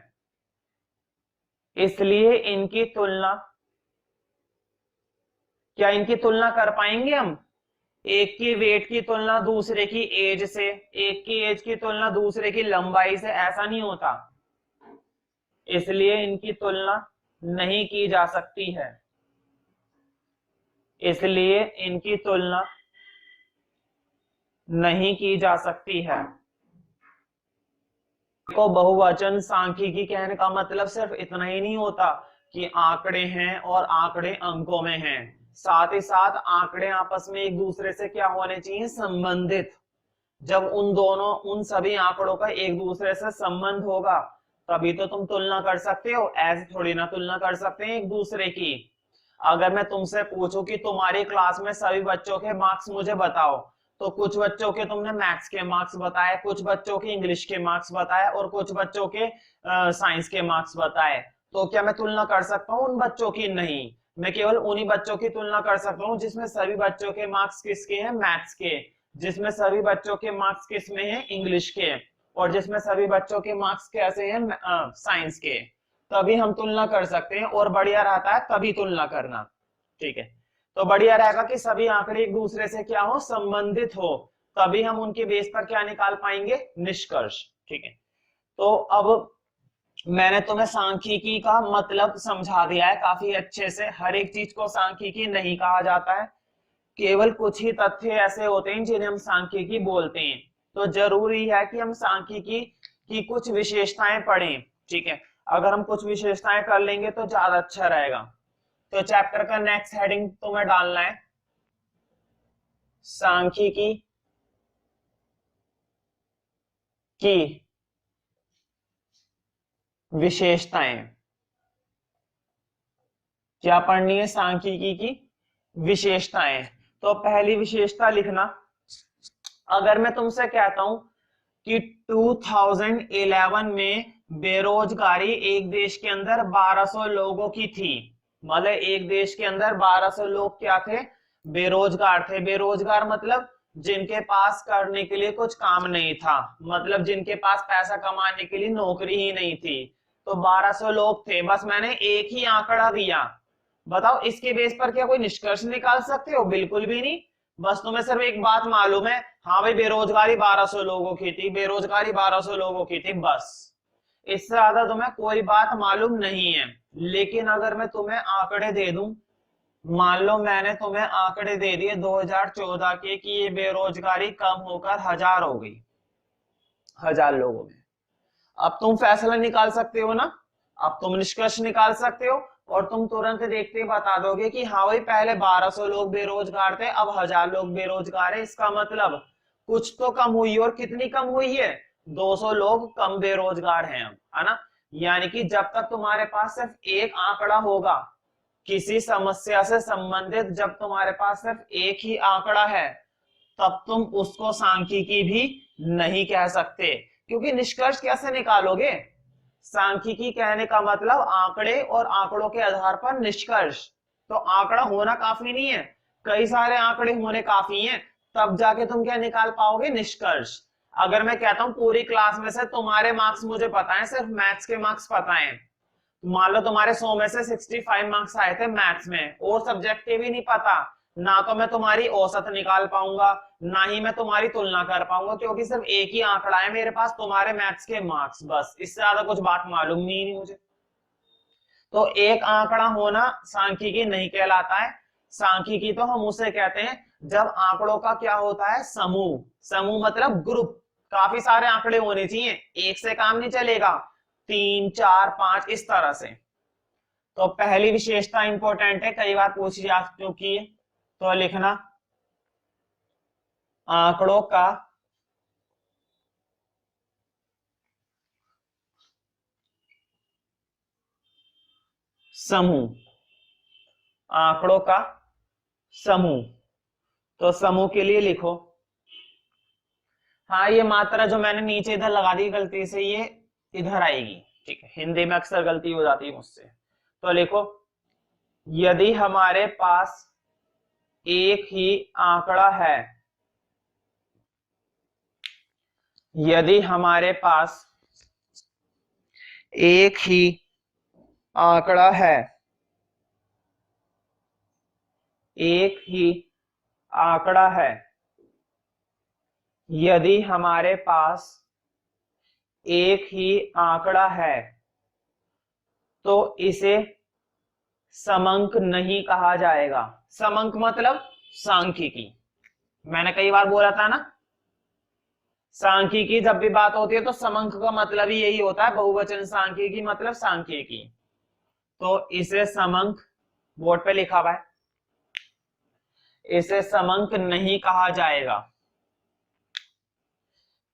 इसलिए इनकी तुलना, क्या इनकी तुलना कर पाएंगे हम? एक की वेट की तुलना दूसरे की एज से, एक की एज की तुलना दूसरे की लंबाई से, ऐसा नहीं होता। इसलिए इनकी तुलना नहीं की जा सकती है, इसलिए इनकी तुलना नहीं की जा सकती है। को बहुवचन सांख्यिकी कहने का मतलब सिर्फ इतना ही नहीं होता कि आंकड़े हैं और आंकड़े अंकों में हैं, साथ ही साथ आंकड़े आपस में एक दूसरे से क्या होने चाहिए? संबंधित। जब उन सभी आंकड़ों का एक दूसरे से संबंध होगा तभी तो तुम तुलना कर सकते हो, ऐसे थोड़ी ना तुलना कर सकते हैं एक दूसरे की। अगर मैं तुमसे पूछूं कि तुम्हारी क्लास में सभी बच्चों के मार्क्स मुझे बताओ, तो कुछ बच्चों के तुमने मैथ्स के मार्क्स बताए, कुछ बच्चों के इंग्लिश के मार्क्स बताए और कुछ बच्चों के साइंस के मार्क्स बताए, तो क्या मैं तुलना कर सकता हूँ उन बच्चों की? नहीं, मैं केवल उन्हीं बच्चों की तुलना कर सकता हूँ जिसमें सभी बच्चों के मार्क्स किसके हैं? मैथ्स के, जिसमें सभी बच्चों के मार्क्स किसमें हैं? इंग्लिश के, और जिसमें सभी बच्चों के मार्क्स कैसे हैं? साइंस के। तभी हम तुलना कर सकते हैं, और बढ़िया रहता है तभी तुलना करना। ठीक है, तो बढ़िया रहेगा कि सभी आंकड़े एक दूसरे से क्या हो? संबंधित हो, तभी हम उनके बेस पर क्या निकाल पाएंगे? निष्कर्ष। ठीक है, तो अब मैंने तुम्हें सांख्यिकी का मतलब समझा दिया है काफी अच्छे से। हर एक चीज को सांख्यिकी नहीं कहा जाता है, केवल कुछ ही तथ्य ऐसे होते हैं जिन्हें हम सांख्यिकी बोलते हैं। तो जरूरी है कि हम सांख्यिकी की कुछ विशेषताएं पढ़ें। ठीक है, अगर हम कुछ विशेषताएं कर लेंगे तो ज्यादा अच्छा रहेगा। तो चैप्टर का नेक्स्ट हेडिंग तुम्हें डालना है सांख्यिकी की विशेषताएं। क्या पढ़नी है? सांख्यिकी की विशेषताएं। तो पहली विशेषता लिखना, अगर मैं तुमसे कहता हूं कि 2011 में बेरोजगारी एक देश के अंदर 1200 लोगों की थी, मतलब एक देश के अंदर 1200 लोग क्या थे? बेरोजगार थे। बेरोजगार मतलब जिनके पास करने के लिए कुछ काम नहीं था, मतलब जिनके पास पैसा कमाने के लिए नौकरी ही नहीं थी। तो 1200 लोग थे, बस मैंने एक ही आंकड़ा दिया। बताओ इसके बेस पर क्या कोई निष्कर्ष निकाल सकते हो? बिल्कुल भी नहीं। बस तुम्हें सिर्फ एक बात मालूम है, हाँ भाई बेरोजगारी 1200 लोगों की थी, बेरोजगारी 1200 लोगों की थी, बस। इससे ज्यादा तुम्हें कोई बात मालूम नहीं है। लेकिन अगर मैं तुम्हें आंकड़े दे दूं, मान लो मैंने तुम्हें आंकड़े दे दिए 2014 के कि ये बेरोजगारी कम होकर 1000 हो गई, 1000 लोगों में, अब तुम फैसला निकाल सकते हो ना? अब तुम निष्कर्ष निकाल सकते हो, और तुम तुरंत देखते ही बता दोगे कि हाँ भाई पहले 1200 लोग बेरोजगार थे, अब 1000 लोग बेरोजगार है। इसका मतलब कुछ तो कम हुई, और कितनी कम हुई है? 200 लोग कम बेरोजगार हैं अब, है ना? यानी कि जब तक तुम्हारे पास सिर्फ एक आंकड़ा होगा किसी समस्या से संबंधित, जब तुम्हारे पास सिर्फ एक ही आंकड़ा है, तब तुम उसको सांख्यिकी भी नहीं कह सकते। क्योंकि निष्कर्ष कैसे निकालोगे? सांख्यिकी कहने का मतलब आंकड़े, और आंकड़ों के आधार पर निष्कर्ष। तो आंकड़ा होना काफी नहीं है, कई सारे आंकड़े होने काफी हैं, तब जाके तुम क्या निकाल पाओगे? निष्कर्ष। अगर मैं कहता हूं पूरी क्लास में से तुम्हारे मार्क्स मुझे पता है, सिर्फ मैथ्स के मार्क्स पता है, मान लो तुम्हारे 100 में से 65 मार्क्स आए थे मैथ्स में, और सब्जेक्ट के भी नहीं पता, ना तो मैं तुम्हारी औसत निकाल पाऊंगा, ना ही मैं तुम्हारी तुलना कर पाऊंगा, क्योंकि सिर्फ एक ही आंकड़ा है मेरे पास, तुम्हारे मैथ्स के मार्क्स, बस। इससे ज्यादा कुछ बात मालूम नहीं मुझे। तो एक आंकड़ा होना सांख्यिकी नहीं कहलाता है। सांख्यिकी तो हम उसे कहते हैं जब आंकड़ों का क्या होता है? समूह। समूह मतलब ग्रुप, काफी सारे आंकड़े होने चाहिए, एक से काम नहीं चलेगा, 3 4 5 इस तरह से। तो पहली विशेषता इंपॉर्टेंट है, कई बार पूछी जा चुकी है, तो लिखना आंकड़ों का समूह। आंकड़ों का समूह, तो समूह के लिए लिखो, हाँ ये मात्रा जो मैंने नीचे इधर लगा दी गलती से, ये इधर आएगी। ठीक है, हिंदी में अक्सर गलती हो जाती है मुझसे। तो लिखो, यदि हमारे पास एक ही आंकड़ा है, यदि हमारे पास एक ही आंकड़ा है, एक ही आंकड़ा है, यदि हमारे पास एक ही आंकड़ा है, तो इसे समंक नहीं कहा जाएगा। समंक मतलब सांख्यिकी, मैंने कई बार बोला था ना, सांख्यिकी जब भी बात होती है तो समंक का मतलब ही यही होता है, बहुवचन सांख्यिकी मतलब सांख्यिकी। तो इसे समंक, बोर्ड पे लिखा हुआ है, इसे समंक नहीं कहा जाएगा।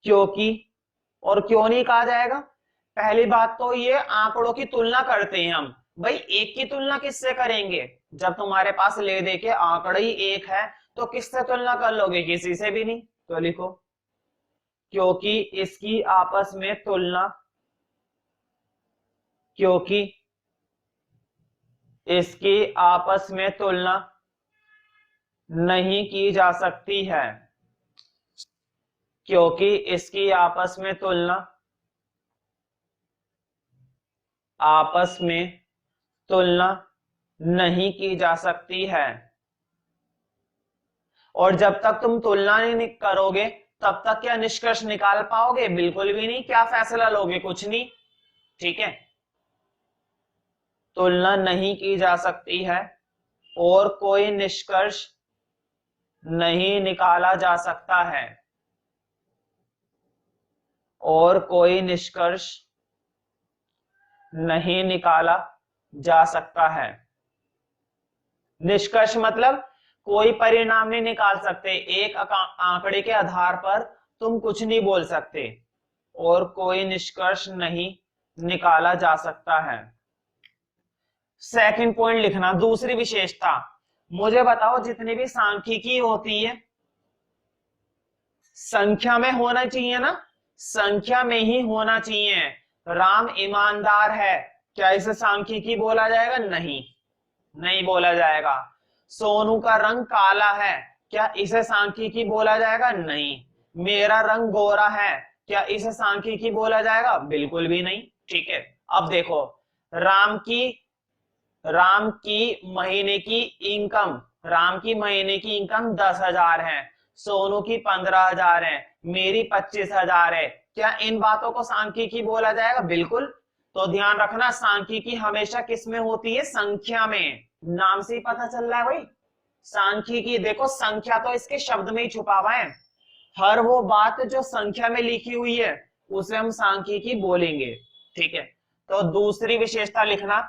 क्योंकि, और क्यों नहीं कहा जाएगा? पहली बात तो ये आंकड़ों की तुलना करते हैं हम, भाई एक की तुलना किससे करेंगे? जब तुम्हारे पास ले दे के आंकड़ा ही एक है तो किससे तुलना कर लोगे? किसी से भी नहीं। तो लिखो क्योंकि इसकी आपस में तुलना, क्योंकि इसकी आपस में तुलना नहीं की जा सकती है, क्योंकि इसकी आपस में तुलना, आपस में तुलना नहीं की जा सकती है। और जब तक तुम तुलना नहीं करोगे तब तक क्या निष्कर्ष निकाल पाओगे? बिल्कुल भी नहीं। क्या फैसला लोगे? कुछ नहीं। ठीक है, तुलना नहीं की जा सकती है और कोई निष्कर्ष नहीं निकाला जा सकता है, और कोई निष्कर्ष नहीं निकाला जा सकता है। निष्कर्ष मतलब कोई परिणाम नहीं निकाल सकते, एक आंकड़े के आधार पर तुम कुछ नहीं बोल सकते, और कोई निष्कर्ष नहीं निकाला जा सकता है। सेकंड पॉइंट लिखना, दूसरी विशेषता। मुझे बताओ जितनी भी सांख्यिकी होती है संख्या में होना चाहिए ना, संख्या में ही होना चाहिए। राम ईमानदार है, क्या इसे सांख्यिकी बोला जाएगा? नहीं, नहीं बोला जाएगा। सोनू का रंग काला है, क्या इसे सांख्यिकी बोला जाएगा? नहीं। मेरा रंग गोरा है, क्या इसे सांख्यिकी बोला जाएगा? बिल्कुल भी नहीं। ठीक है, अब देखो, राम की राम की महीने की इनकम, राम की महीने की इनकम 10,000 है, सोनू की 15,000 है, मेरी 25,000 है, क्या इन बातों को सांख्यिकी बोला जाएगा? बिल्कुल। तो ध्यान रखना, सांख्यिकी हमेशा किस में होती है? संख्या में। नाम से ही पता चल रहा है भाई, सांख्यिकी। देखो संख्या तो इसके शब्द में ही छुपा हुआ है, हर वो बात जो संख्या में लिखी हुई है उसे हम सांख्यिकी बोलेंगे। ठीक है, तो दूसरी विशेषता लिखना,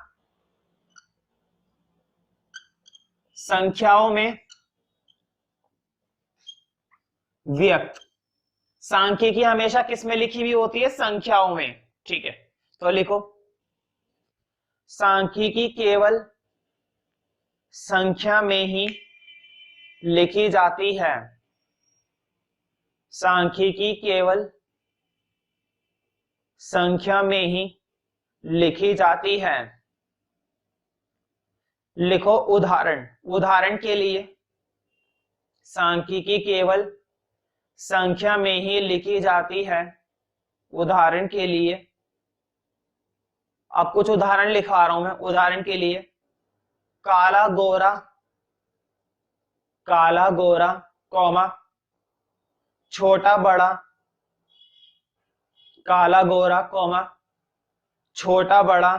संख्याओं में व्यक्त। सांख्यिकी हमेशा किस में लिखी हुई होती है? संख्याओं में। ठीक है, तो लिखो सांख्यिकी केवल संख्या में ही लिखी जाती है, सांख्यिकी केवल संख्या में ही लिखी जाती है। लिखो उदाहरण, उदाहरण के लिए सांख्यिकी केवल संख्या में ही लिखी जाती है, उदाहरण के लिए। अब कुछ उदाहरण लिखवा रहा हूं मैं। उदाहरण के लिए काला गोरा, काला गोरा कौमा छोटा बड़ा, काला गोरा कौमा छोटा बड़ा।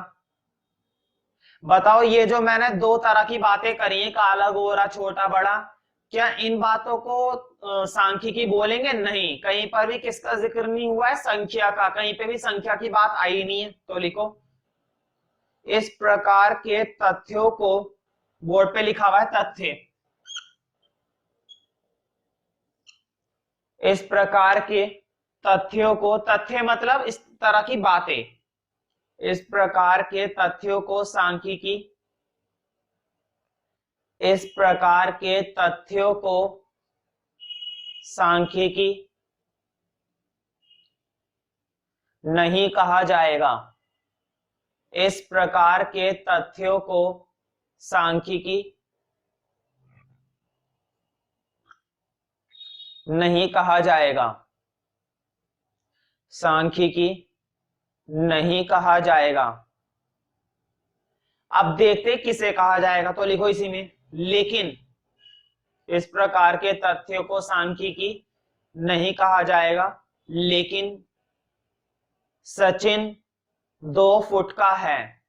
बताओ ये जो मैंने दो तरह की बातें करी हैं, काला गोरा छोटा बड़ा, क्या इन बातों को सांख्यिकी बोलेंगे? नहीं, कहीं पर भी किसका जिक्र नहीं हुआ है? संख्या का, कहीं पे भी संख्या की बात आई नहीं है। तो लिखो इस प्रकार के तथ्यों को, बोर्ड पे लिखा हुआ है तथ्य, इस प्रकार के तथ्यों को, तथ्य मतलब इस तरह की बातें, इस प्रकार के तथ्यों को सांख्यिकी, इस प्रकार के तथ्यों को सांख्यिकी नहीं कहा जाएगा, इस प्रकार के तथ्यों को सांख्यिकी नहीं कहा जाएगा, सांख्यिकी नहीं कहा जाएगा। अब देखते किसे कहा जाएगा, तो लिखो इसी में लेकिन, इस प्रकार के तथ्यों को सांख्यिकी नहीं कहा जाएगा, लेकिन सचिन 2 फुट का है।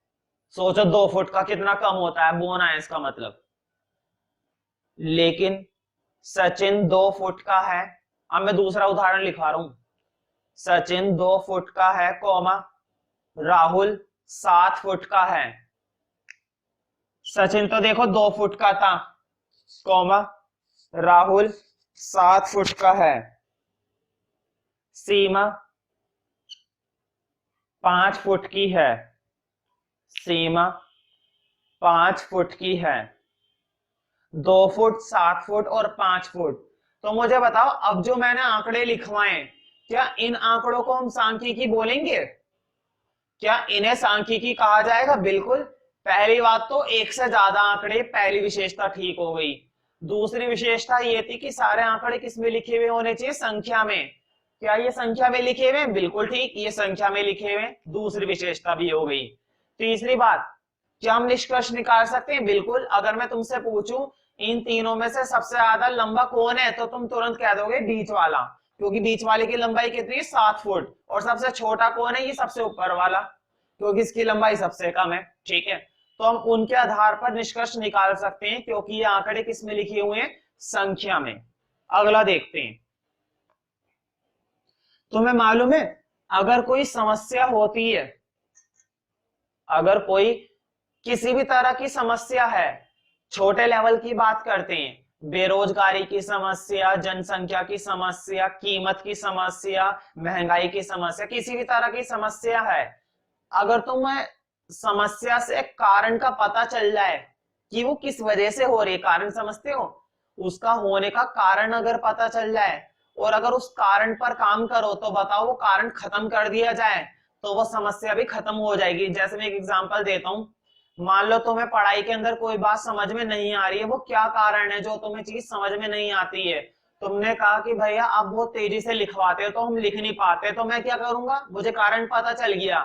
सोचो 2 फुट का कितना कम होता है, बोना है इसका मतलब। लेकिन सचिन 2 फुट का है। अब मैं दूसरा उदाहरण लिखा रहा हूं, सचिन 2 फुट का है कौमा राहुल 7 फुट का है। सचिन तो देखो 2 फुट का था, कौमा राहुल 7 फुट का है। सीमा 5 फुट की है, सीमा 5 फुट की है, 2 फुट, 7 फुट और 5 फुट। तो मुझे बताओ, अब जो मैंने आंकड़े लिखवाए, क्या इन आंकड़ों को हम सांख्यिकी बोलेंगे? क्या इन्हें सांख्यिकी कहा जाएगा? बिल्कुल। पहली बात तो एक से ज्यादा आंकड़े, पहली विशेषता ठीक हो गई। दूसरी विशेषता ये थी कि सारे आंकड़े किस में लिखे हुए होने चाहिए? संख्या में। क्या ये संख्या में लिखे हुए? बिल्कुल ठीक, ये संख्या में लिखे हुए। दूसरी विशेषता भी हो गई। तीसरी बात, क्या हम निष्कर्ष निकाल सकते हैं? बिल्कुल। अगर मैं तुमसे पूछूं इन तीनों में से सबसे ज्यादा लंबा कौन है, तो तुम तुरंत कह दोगे बीच वाला, क्योंकि बीच वाले की लंबाई कितनी है? 7 फुट। और सबसे छोटा कौन है? ये सबसे ऊपर वाला, क्योंकि इसकी लंबाई सबसे कम है। ठीक है, तो हम उनके आधार पर निष्कर्ष निकाल सकते हैं, क्योंकि ये आंकड़े किस में लिखे हुए हैं? संख्या में। अगला देखते हैं। तुम्हें मालूम है, अगर कोई समस्या होती है, अगर कोई किसी भी तरह की समस्या है, छोटे लेवल की बात करते हैं, बेरोजगारी की समस्या, जनसंख्या की समस्या, कीमत की समस्या, महंगाई की समस्या, किसी भी तरह की समस्या है, अगर तुम्हें समस्या से कारण का पता चल जाए कि वो किस वजह से हो रही है, कारण समझते हो, उसका होने का कारण अगर पता चल जाए और अगर उस कारण पर काम करो, तो बताओ वो कारण खत्म कर दिया जाए तो वो समस्या भी खत्म हो जाएगी। जैसे मैं एक एग्जांपल देता हूं, मान लो तुम्हें पढ़ाई के अंदर कोई बात समझ में नहीं आ रही है, वो क्या कारण है जो तुम्हें चीज समझ में नहीं आती है? तुमने कहा कि भैया आप बहुत तेजी से लिखवाते हो तो हम लिख नहीं पाते, तो मैं क्या करूंगा? मुझे कारण पता चल गया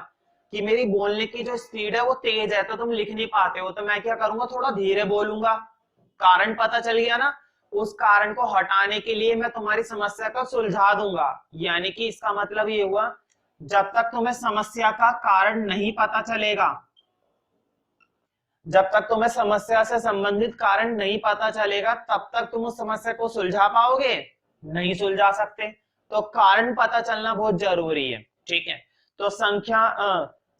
कि मेरी बोलने की जो स्पीड है वो तेज है, तो तुम लिख नहीं पाते हो, तो मैं क्या करूंगा? थोड़ा धीरे बोलूंगा। कारण पता चल गया ना? उस कारण को हटाने के लिए मैं तुम्हारी समस्या को सुलझा दूंगा। यानी कि इसका मतलब ये हुआ, जब तक तुम्हें समस्या का कारण नहीं पता चलेगा, जब तक तुम्हें समस्या से संबंधित कारण नहीं पता चलेगा, तब तक तुम उस समस्या को सुलझा पाओगे? नहीं सुलझा सकते। तो कारण पता चलना बहुत जरूरी है। ठीक है, तो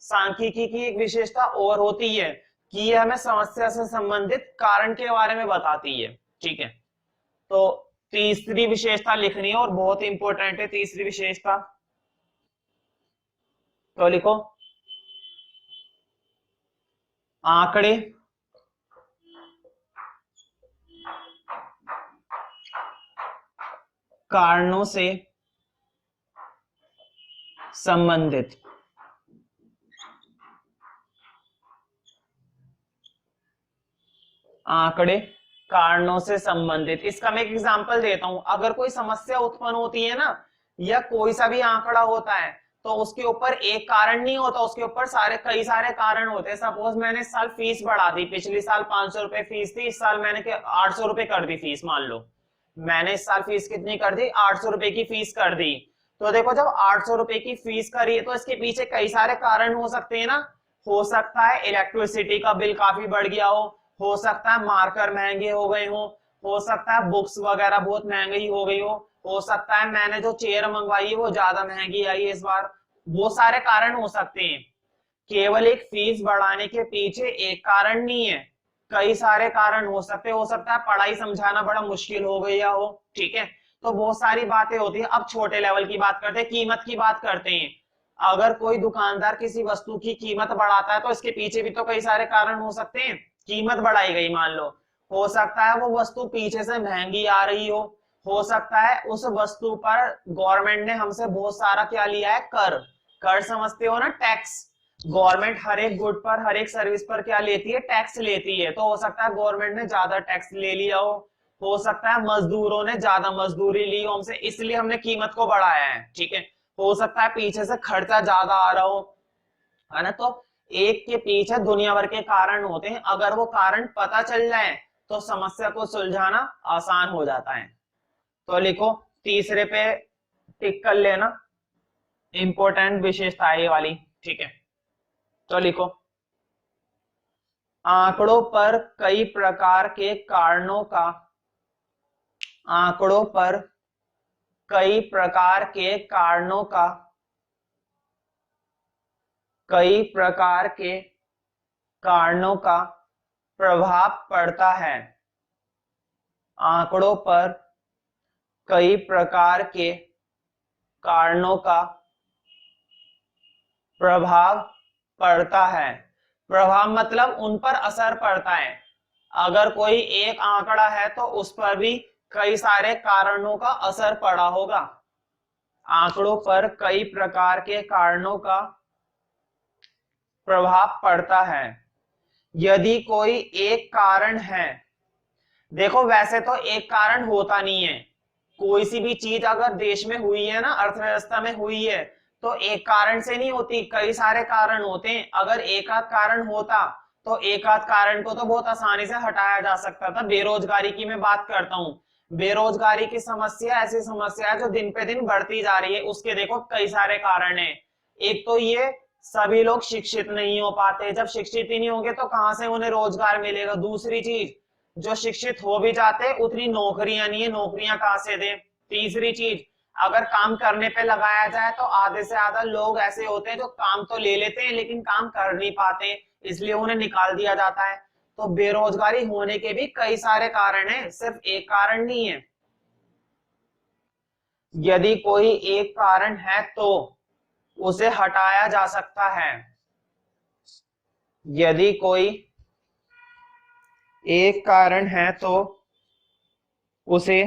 सांख्यिकी की एक विशेषता और होती है कि यह हमें समस्या से संबंधित कारण के बारे में बताती है। ठीक है, तो तीसरी विशेषता लिखनी है और बहुत इंपॉर्टेंट है तीसरी विशेषता, तो लिखो, आंकड़े कारणों से संबंधित। आंकड़े कारणों से संबंधित, इसका मैं एक एग्जांपल देता हूं। अगर कोई समस्या उत्पन्न होती है ना, या कोई सा भी आंकड़ा होता है, तो उसके ऊपर एक कारण नहीं होता, उसके ऊपर कई सारे कारण होते हैं। सपोज मैंने इस साल फीस बढ़ा दी, पिछले साल 500 रुपए फीस थी, इस साल मैंने 800 रुपए कर दी फीस। मान लो मैंने इस साल फीस कितनी कर दी? 800 रुपए की फीस कर दी। तो देखो, जब 800 रुपए की फीस करी है तो इसके पीछे कई सारे कारण हो सकते हैं ना। हो सकता है इलेक्ट्रिसिटी का बिल काफी बढ़ गया हो सकता है मार्कर महंगे हो गए हो सकता है बुक्स वगैरह बहुत महंगी हो गई हो सकता है मैंने जो चेयर मंगवाई है वो ज्यादा महंगी आई है इस बार। वो सारे कारण हो सकते हैं। केवल एक फीस बढ़ाने के पीछे एक कारण नहीं है, कई सारे कारण हो सकता है पढ़ाई समझाना बड़ा मुश्किल हो गया हो। ठीक है, तो बहुत सारी बातें होती है। अब छोटे लेवल की बात करते हैं, कीमत की बात करते हैं। अगर कोई दुकानदार किसी वस्तु की कीमत बढ़ाता है तो इसके पीछे भी तो कई सारे कारण हो सकते हैं। कीमत बढ़ाई गई, मान लो, हो सकता है वो वस्तु पीछे से महंगी आ रही हो सकता है उस वस्तु पर गवर्नमेंट ने हमसे बहुत सारा क्या लिया है? कर। कर समझते हो ना? टैक्स। गवर्नमेंट हर एक गुड पर, हर एक सर्विस पर क्या लेती है? टैक्स लेती है। तो हो सकता है गवर्नमेंट ने ज्यादा टैक्स ले लिया हो सकता है मजदूरों ने ज्यादा मजदूरी ली हो हमसे, इसलिए हमने कीमत को बढ़ाया है। ठीक है, हो सकता है पीछे से खर्चा ज्यादा आ रहा हो, है ना? तो एक के पीछे दुनिया भर के कारण होते हैं, अगर वो कारण पता चल जाए तो समस्या को सुलझाना आसान हो जाता है। तो लिखो, तीसरे पे टिक कर लेना, इंपॉर्टेंट विशेषता है ये वाली। ठीक है, तो लिखो, आंकड़ों पर कई प्रकार के कारणों का, आंकड़ों पर कई प्रकार के कारणों का, कई प्रकार के कारणों का प्रभाव पड़ता है। आंकड़ों पर कई प्रकार के कारणों का प्रभाव पड़ता है। प्रभाव मतलब उन पर असर पड़ता है। अगर कोई एक आंकड़ा है तो उस पर भी कई सारे कारणों का असर पड़ा होगा। आंकड़ों पर कई प्रकार के कारणों का प्रभाव पड़ता है। यदि कोई एक कारण है, देखो वैसे तो एक कारण होता नहीं है। कोई सी भी चीज अगर देश में हुई है ना, अर्थव्यवस्था में हुई है, तो एक कारण से नहीं होती, कई सारे कारण होते हैं। अगर एक आध कारण होता तो एक आध कारण को तो बहुत आसानी से हटाया जा सकता था। बेरोजगारी की मैं बात करता हूँ। बेरोजगारी की समस्या ऐसी समस्या है जो दिन पे दिन बढ़ती जा रही है। उसके देखो कई सारे कारण है। एक तो ये सभी लोग शिक्षित नहीं हो पाते। जब शिक्षित ही नहीं होंगे तो कहां से उन्हें रोजगार मिलेगा। दूसरी चीज, जो शिक्षित हो भी जाते उतनी नौकरियां नहीं है, नौकरियां कहां से दें। तीसरी चीज, अगर काम करने पे लगाया जाए तो आधे से ज्यादा लोग ऐसे होते हैं जो काम तो ले लेते हैं लेकिन काम कर नहीं पाते, इसलिए उन्हें निकाल दिया जाता है। तो बेरोजगारी होने के भी कई सारे कारण हैं, सिर्फ एक कारण नहीं है। यदि कोई एक कारण है तो उसे हटाया जा सकता है। यदि कोई एक कारण है तो उसे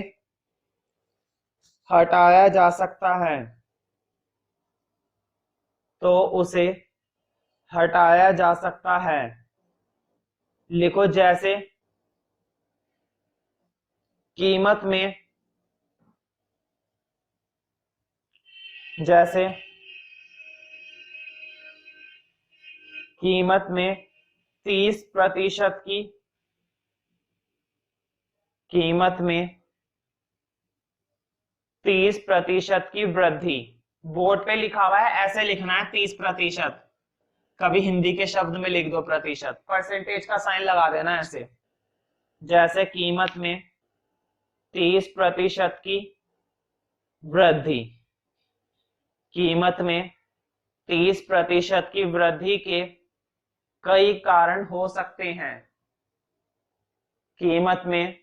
हटाया जा सकता है। तो उसे हटाया जा सकता है। लिखो जैसे कीमत में, जैसे कीमत में 30% की, कीमत में 30% की वृद्धि। बोर्ड पे लिखा हुआ है, ऐसे लिखना है 30%। कभी हिंदी के शब्द में लिख दो प्रतिशत, परसेंटेज का साइन लगा देना ऐसे। जैसे कीमत में 30% की वृद्धि। कीमत में 30% की वृद्धि के कई कारण हो सकते हैं। कीमत में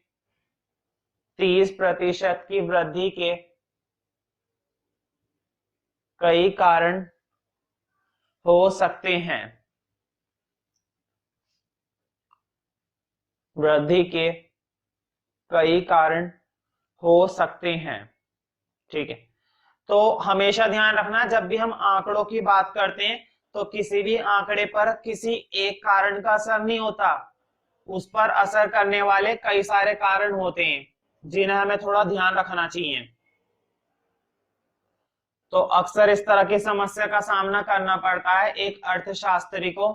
30% की वृद्धि के कई कारण हो सकते हैं। वृद्धि के कई कारण हो सकते हैं। ठीक है, तो हमेशा ध्यान रखना जब भी हम आंकड़ों की बात करते हैं तो किसी भी आंकड़े पर किसी एक कारण का असर नहीं होता, उस पर असर करने वाले कई सारे कारण होते हैं जिन्हें हमें थोड़ा ध्यान रखना चाहिए। तो अक्सर इस तरह की समस्या का सामना करना पड़ता है एक अर्थशास्त्री को,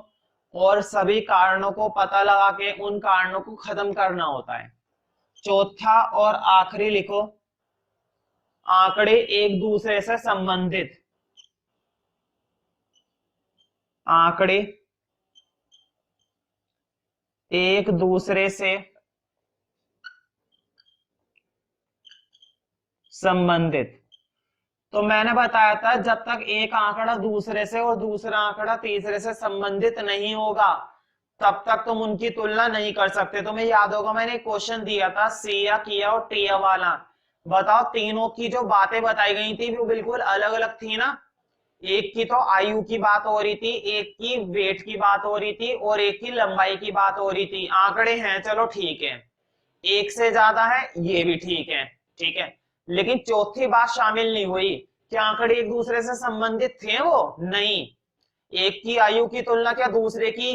और सभी कारणों को पता लगा के उन कारणों को खत्म करना होता है। चौथा और आखिरी लिखो, आंकड़े एक दूसरे से संबंधित। आंकड़े एक दूसरे से संबंधित। तो मैंने बताया था जब तक एक आंकड़ा दूसरे से और दूसरा आंकड़ा तीसरे से संबंधित नहीं होगा तब तक तुम उनकी तुलना नहीं कर सकते। तुम्हें याद होगा मैंने क्वेश्चन दिया था सिया किया और टिया वाला। बताओ तीनों की जो बातें बताई गई थी वो बिल्कुल अलग अलग थी ना। एक की तो आयु की बात हो रही थी, एक की वेट की बात हो रही थी और एक की लंबाई की बात हो रही थी। आंकड़े हैं चलो ठीक है, एक से ज्यादा है ये भी ठीक है, ठीक है, लेकिन चौथी बात शामिल नहीं हुई कि आंकड़े एक दूसरे से संबंधित थे वो नहीं। एक की आयु की तुलना क्या दूसरे की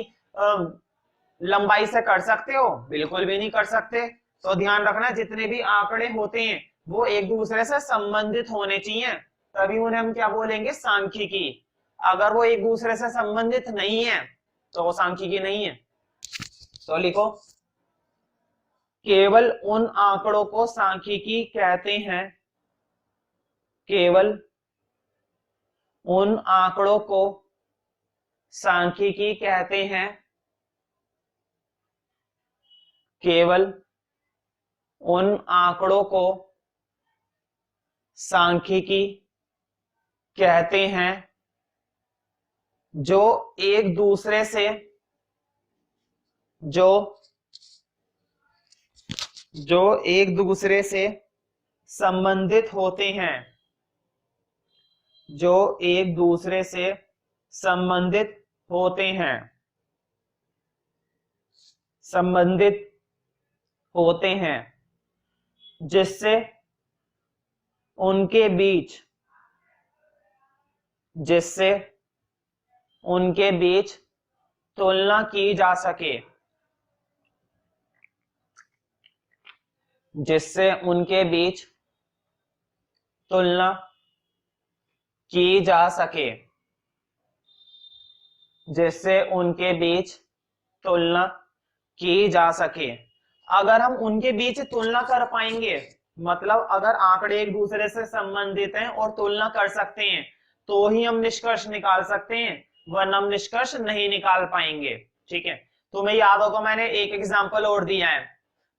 लंबाई से कर सकते हो, बिल्कुल भी नहीं कर सकते। तो ध्यान रखना जितने भी आंकड़े होते हैं वो एक दूसरे से संबंधित होने चाहिए, तभी उन्हें हम क्या बोलेंगे, सांख्यिकी। अगर वो एक दूसरे से संबंधित नहीं है तो वो सांख्यिकी नहीं है। तो लिखो, केवल उन आंकड़ों को सांख्यिकी कहते हैं, केवल उन आंकड़ों को सांख्यिकी कहते हैं, केवल उन आंकड़ों को सांख्यिकी कहते हैं जो एक दूसरे से, जो जो एक दूसरे से संबंधित होते हैं। जो एक दूसरे से संबंधित होते हैं, संबंधित होते हैं, जिससे उनके बीच, जिससे उनके बीच तुलना की जा सके, जिससे उनके बीच तुलना की जा सके, जिससे उनके बीच तुलना की जा सके। अगर हम उनके बीच तुलना कर पाएंगे, मतलब अगर आंकड़े एक दूसरे से संबंधित हैं और तुलना कर सकते हैं, तो ही हम निष्कर्ष निकाल सकते हैं, वरना हम निष्कर्ष नहीं निकाल पाएंगे। ठीक है, तुम्हें याद होगा मैंने एक एग्जांपल और दिया है।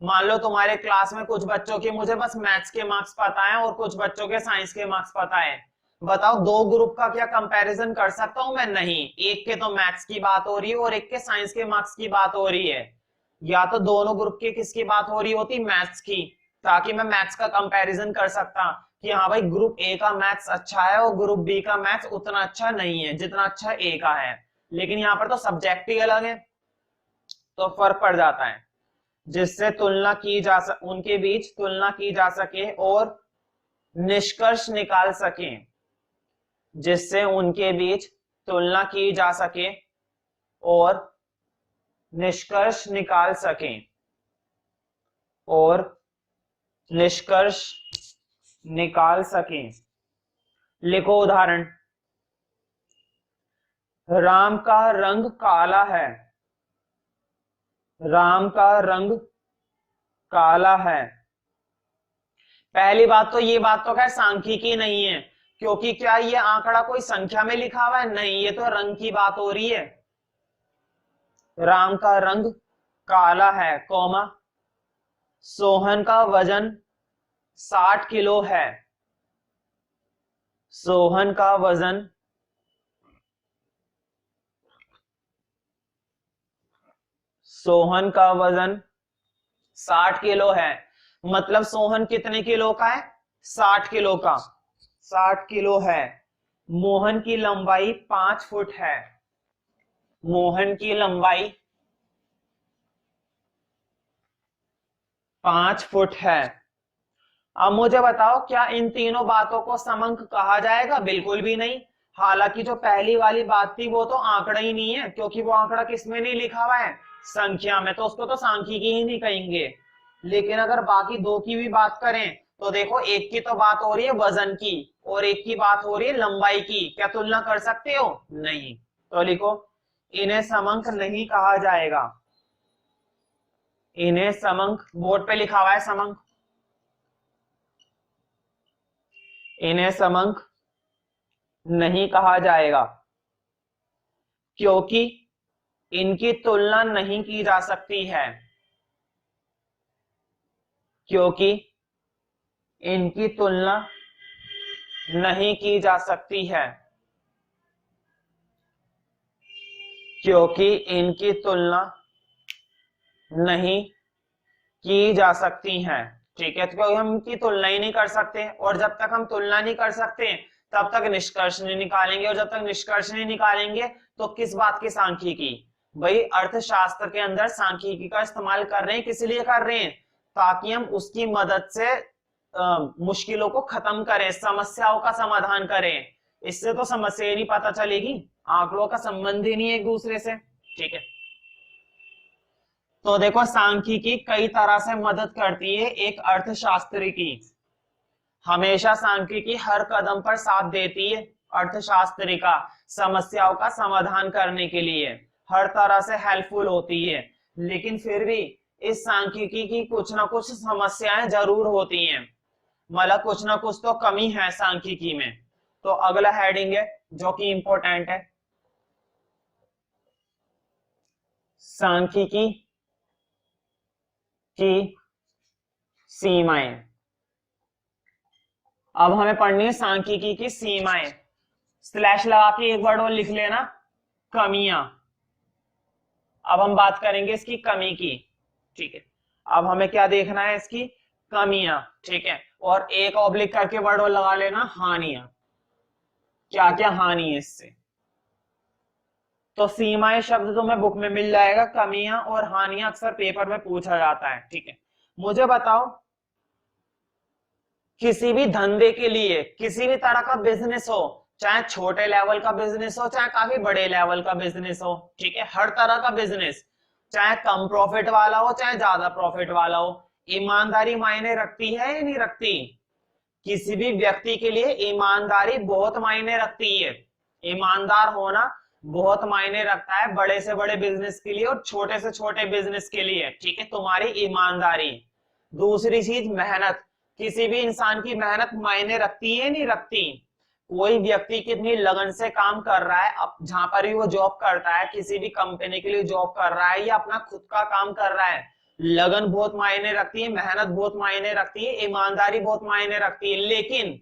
मान लो तुम्हारे क्लास में कुछ बच्चों के मुझे बस मैथ्स के मार्क्स पता है और कुछ बच्चों के साइंस के मार्क्स पता है। बताओ दो ग्रुप का क्या कंपैरिजन कर सकता हूं मैं? नहीं। एक के तो मैथ्स की बात हो रही है और एक के साइंस के मार्क्स की बात हो रही है। या तो दोनों ग्रुप के किसकी बात हो रही होती? मैथ्स की, ताकि मैं मैथ्स का कंपैरिजन कर सकता कि हाँ भाई ग्रुप ए का मैथ्स अच्छा है और ग्रुप बी का मैथ्स उतना अच्छा नहीं है जितना अच्छा ए का है। लेकिन यहाँ पर तो सब्जेक्ट ही अलग है, तो फर्क पड़ जाता है। जिससे तुलना की जा उनके बीच तुलना की जा सके और निष्कर्ष निकाल सके, जिससे उनके बीच तुलना की जा सके और निष्कर्ष निकाल सकें, और निष्कर्ष निकाल सकें। लिखो उदाहरण। राम का रंग काला है, राम का रंग काला है। पहली बात तो ये बात तो खैर सांख्यिकी नहीं है, क्योंकि क्या ये आंकड़ा कोई संख्या में लिखा हुआ है? नहीं, ये तो रंग की बात हो रही है। राम का रंग काला है, कौमा सोहन का वजन 60 किलो है, सोहन का वजन 60 किलो है। मतलब सोहन कितने किलो का है? 60 किलो का, 60 किलो है। मोहन की लंबाई 5 फुट है, मोहन की लंबाई 5 फुट है। अब मुझे बताओ क्या इन तीनों बातों को समंक कहा जाएगा? बिल्कुल भी नहीं। हालांकि जो पहली वाली बात थी वो तो आंकड़ा ही नहीं है, क्योंकि वो आंकड़ा किसमें नहीं लिखा हुआ है? संख्या में, तो उसको तो सांख्यिकी ही नहीं कहेंगे। लेकिन अगर बाकी दो की भी बात करें तो देखो, एक की तो बात हो रही है वजन की और एक की बात हो रही है लंबाई की। क्या तुलना कर सकते हो? नहीं। तो लिखो, इन्हें समंक नहीं कहा जाएगा, इन्हें समंक, बोर्ड पे लिखा हुआ है समंक, इन्हें समंक नहीं कहा जाएगा, क्योंकि इनकी तुलना नहीं की जा सकती है, क्योंकि इनकी तुलना नहीं की जा सकती है, क्योंकि इनकी तुलना नहीं की जा सकती हैं। ठीक है, तो क्योंकि हम इनकी तुलना ही नहीं कर सकते, और जब तक हम तुलना नहीं कर सकते तब तक निष्कर्ष नहीं निकालेंगे, और जब तक निष्कर्ष नहीं निकालेंगे तो किस बात की सांख्यिकी? भाई अर्थशास्त्र के अंदर सांख्यिकी का इस्तेमाल कर रहे हैं, किस लिए कर रहे हैं? ताकि हम उसकी मदद से मुश्किलों को खत्म करें, समस्याओं का समाधान करें। इससे तो समस्या ही नहीं पता चलेगी, आंकड़ों का संबंध ही नहीं है एक दूसरे से। ठीक है, तो देखो सांख्यिकी कई तरह से मदद करती है एक अर्थशास्त्री की। हमेशा सांख्यिकी हर कदम पर साथ देती है अर्थशास्त्री का, समस्याओं का समाधान करने के लिए हर तरह से हेल्पफुल होती है। लेकिन फिर भी इस सांख्यिकी की कुछ ना कुछ समस्याएं जरूर होती हैं, मतलब कुछ ना कुछ तो कमी है सांख्यिकी में। तो अगला हेडिंग है जो कि इंपॉर्टेंट है, सांख्यिकी की सीमाएं। अब हमें पढ़नी है सांख्यिकी की सीमाएं। स्लैश लगा के एक वर्ड और लिख लेना, कमियां। अब हम बात करेंगे इसकी कमी की। ठीक है, अब हमें क्या देखना है? इसकी कमियां। ठीक है, और एक ऑब्लिक करके वर्ड और लगा लेना, हानियां। क्या क्या हानि है इससे। तो सीमाएं शब्द तुम्हें बुक में मिल जाएगा, कमियां और हानियां अक्सर पेपर में पूछा जाता है। ठीक है, मुझे बताओ किसी भी धंधे के लिए, किसी भी तरह का बिजनेस हो, चाहे छोटे लेवल का बिजनेस हो चाहे काफी बड़े लेवल का बिजनेस हो, ठीक है, हर तरह का बिजनेस, चाहे कम प्रॉफिट वाला हो चाहे ज्यादा प्रॉफिट वाला हो, ईमानदारी मायने रखती है या नहीं रखती। किसी भी व्यक्ति के लिए ईमानदारी बहुत मायने रखती है। ईमानदार होना बहुत मायने रखता है, बड़े से बड़े बिजनेस के लिए और छोटे से छोटे बिजनेस के लिए। ठीक है, तुम्हारी ईमानदारी। दूसरी चीज मेहनत, किसी भी इंसान की मेहनत मायने रखती है नहीं रखती। कोई व्यक्ति कितनी लगन से काम कर रहा है, अब जहां पर भी वो जॉब करता है, किसी भी कंपनी के लिए जॉब कर रहा है या अपना खुद का काम कर रहा है, लगन बहुत मायने रखती है, मेहनत बहुत मायने रखती है, ईमानदारी बहुत मायने रखती है। लेकिन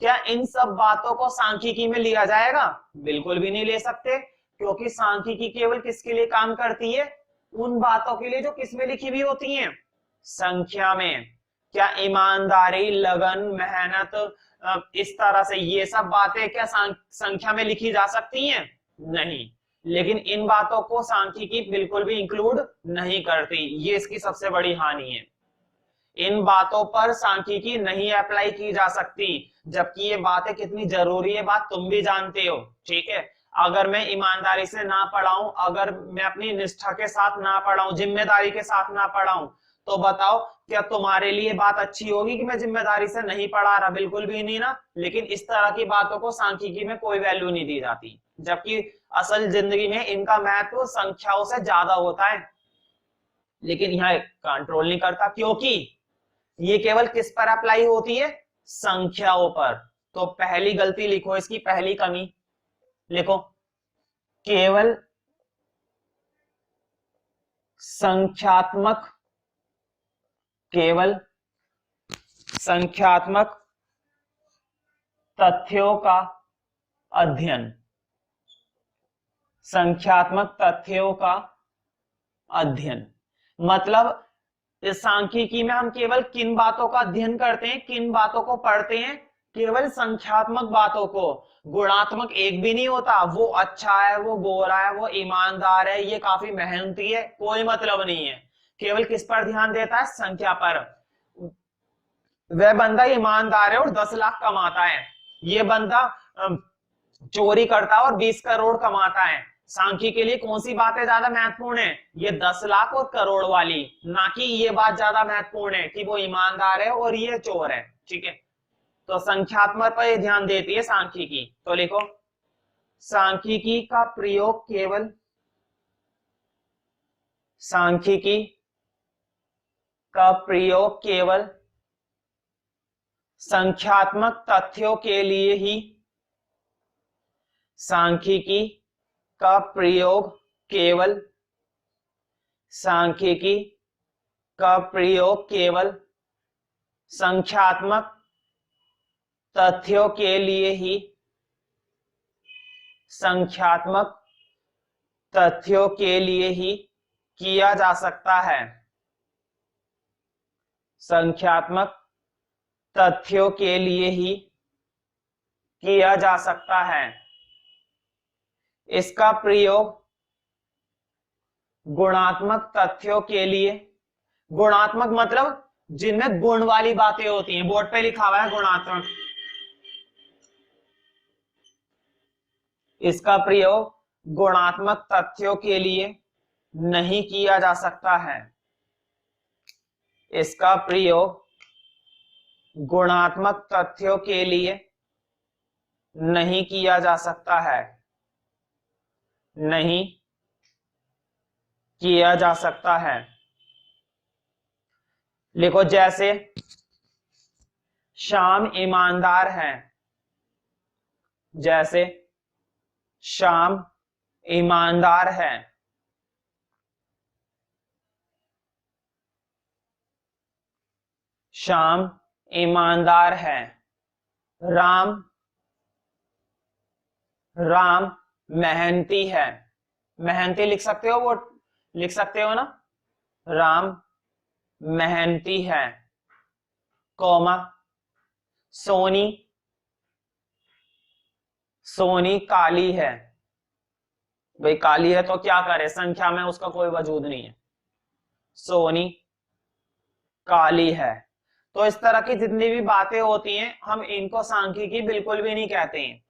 क्या इन सब बातों को सांख्यिकी में लिया जाएगा? बिल्कुल भी नहीं ले सकते, क्योंकि सांख्यिकी केवल किसके लिए काम करती है? उन बातों के लिए जो किसमें लिखी हुई होती हैं? संख्या में। क्या ईमानदारी, लगन, मेहनत, इस तरह से ये सब बातें क्या संख्या में लिखी जा सकती हैं? नहीं। लेकिन इन बातों को सांख्यिकी बिल्कुल भी इंक्लूड नहीं करती, ये इसकी सबसे बड़ी हानि है। इन बातों पर सांख्यिकी नहीं अप्लाई की जा सकती, जबकि ये बातें कितनी जरूरी है बात तुम भी जानते हो। ठीक है, अगर मैं ईमानदारी से ना पढ़ाऊं, अगर मैं अपनी निष्ठा के साथ ना पढ़ाऊं, जिम्मेदारी के साथ ना पढ़ाऊं, तो बताओ क्या तुम्हारे लिए बात अच्छी होगी कि मैं जिम्मेदारी से नहीं पढ़ा रहा? बिल्कुल भी नहीं ना। लेकिन इस तरह की बातों को सांख्यिकी में कोई वैल्यू नहीं दी जाती, जबकि असल जिंदगी में इनका महत्व संख्याओं से ज्यादा होता है। लेकिन यहाँ कंट्रोल नहीं करता, क्योंकि ये केवल किस पर अप्लाई होती है? संख्याओं पर। तो पहली गलती लिखो, इसकी पहली कमी लिखो, केवल संख्यात्मक, केवल संख्यात्मक तथ्यों का अध्ययन, संख्यात्मक तथ्यों का अध्ययन। मतलब इस सांख्यिकी में हम केवल किन बातों का अध्ययन करते हैं, किन बातों को पढ़ते हैं? केवल संख्यात्मक बातों को। गुणात्मक एक भी नहीं होता, वो अच्छा है, वो गोरा है, वो ईमानदार है, ये काफी मेहनती है, कोई मतलब नहीं है। केवल किस पर ध्यान देता है? संख्या पर। वह बंदा ईमानदार है और 10 लाख कमाता है, ये बंदा चोरी करता है और 20 करोड़ कमाता है। सांख्यिकी के लिए कौन सी बातें ज्यादा महत्वपूर्ण है? ये 10 लाख और करोड़ वाली, ना कि ये बात ज्यादा महत्वपूर्ण है कि वो ईमानदार है और ये चोर है। ठीक है, तो संख्यात्मक पर ध्यान देती है सांख्यिकी। तो लिखो, सांख्यिकी का प्रयोग केवल, सांख्यिकी का प्रयोग केवल संख्यात्मक तथ्यों के लिए ही, सांख्यिकी का प्रयोग केवल, सांख्यिकी का प्रयोग केवल संख्यात्मक तथ्यों के लिए ही, संख्यात्मक तथ्यों के लिए ही किया जा सकता है, संख्यात्मक तथ्यों के लिए ही किया जा सकता है। इसका प्रयोग गुणात्मक तथ्यों के लिए, गुणात्मक मतलब जिनमें गुण वाली बातें होती हैं, बोर्ड पे लिखा हुआ है गुणात्मक, इसका प्रयोग गुणात्मक तथ्यों के लिए नहीं किया जा सकता है, इसका प्रयोग गुणात्मक तथ्यों के लिए नहीं किया जा सकता है, नहीं किया जा सकता है। लिखो, जैसे श्याम ईमानदार है, जैसे श्याम ईमानदार है, श्याम ईमानदार है। राम, राम मेहनती है, मेहनती लिख सकते हो, वो लिख सकते हो ना, राम मेहनती है, कौमा सोनी सोनी काली है, भाई काली है तो क्या करे, संख्या में उसका कोई वजूद नहीं है, सोनी काली है। तो इस तरह की जितनी भी बातें होती हैं हम इनको सांख्यिकी बिल्कुल भी नहीं कहते हैं,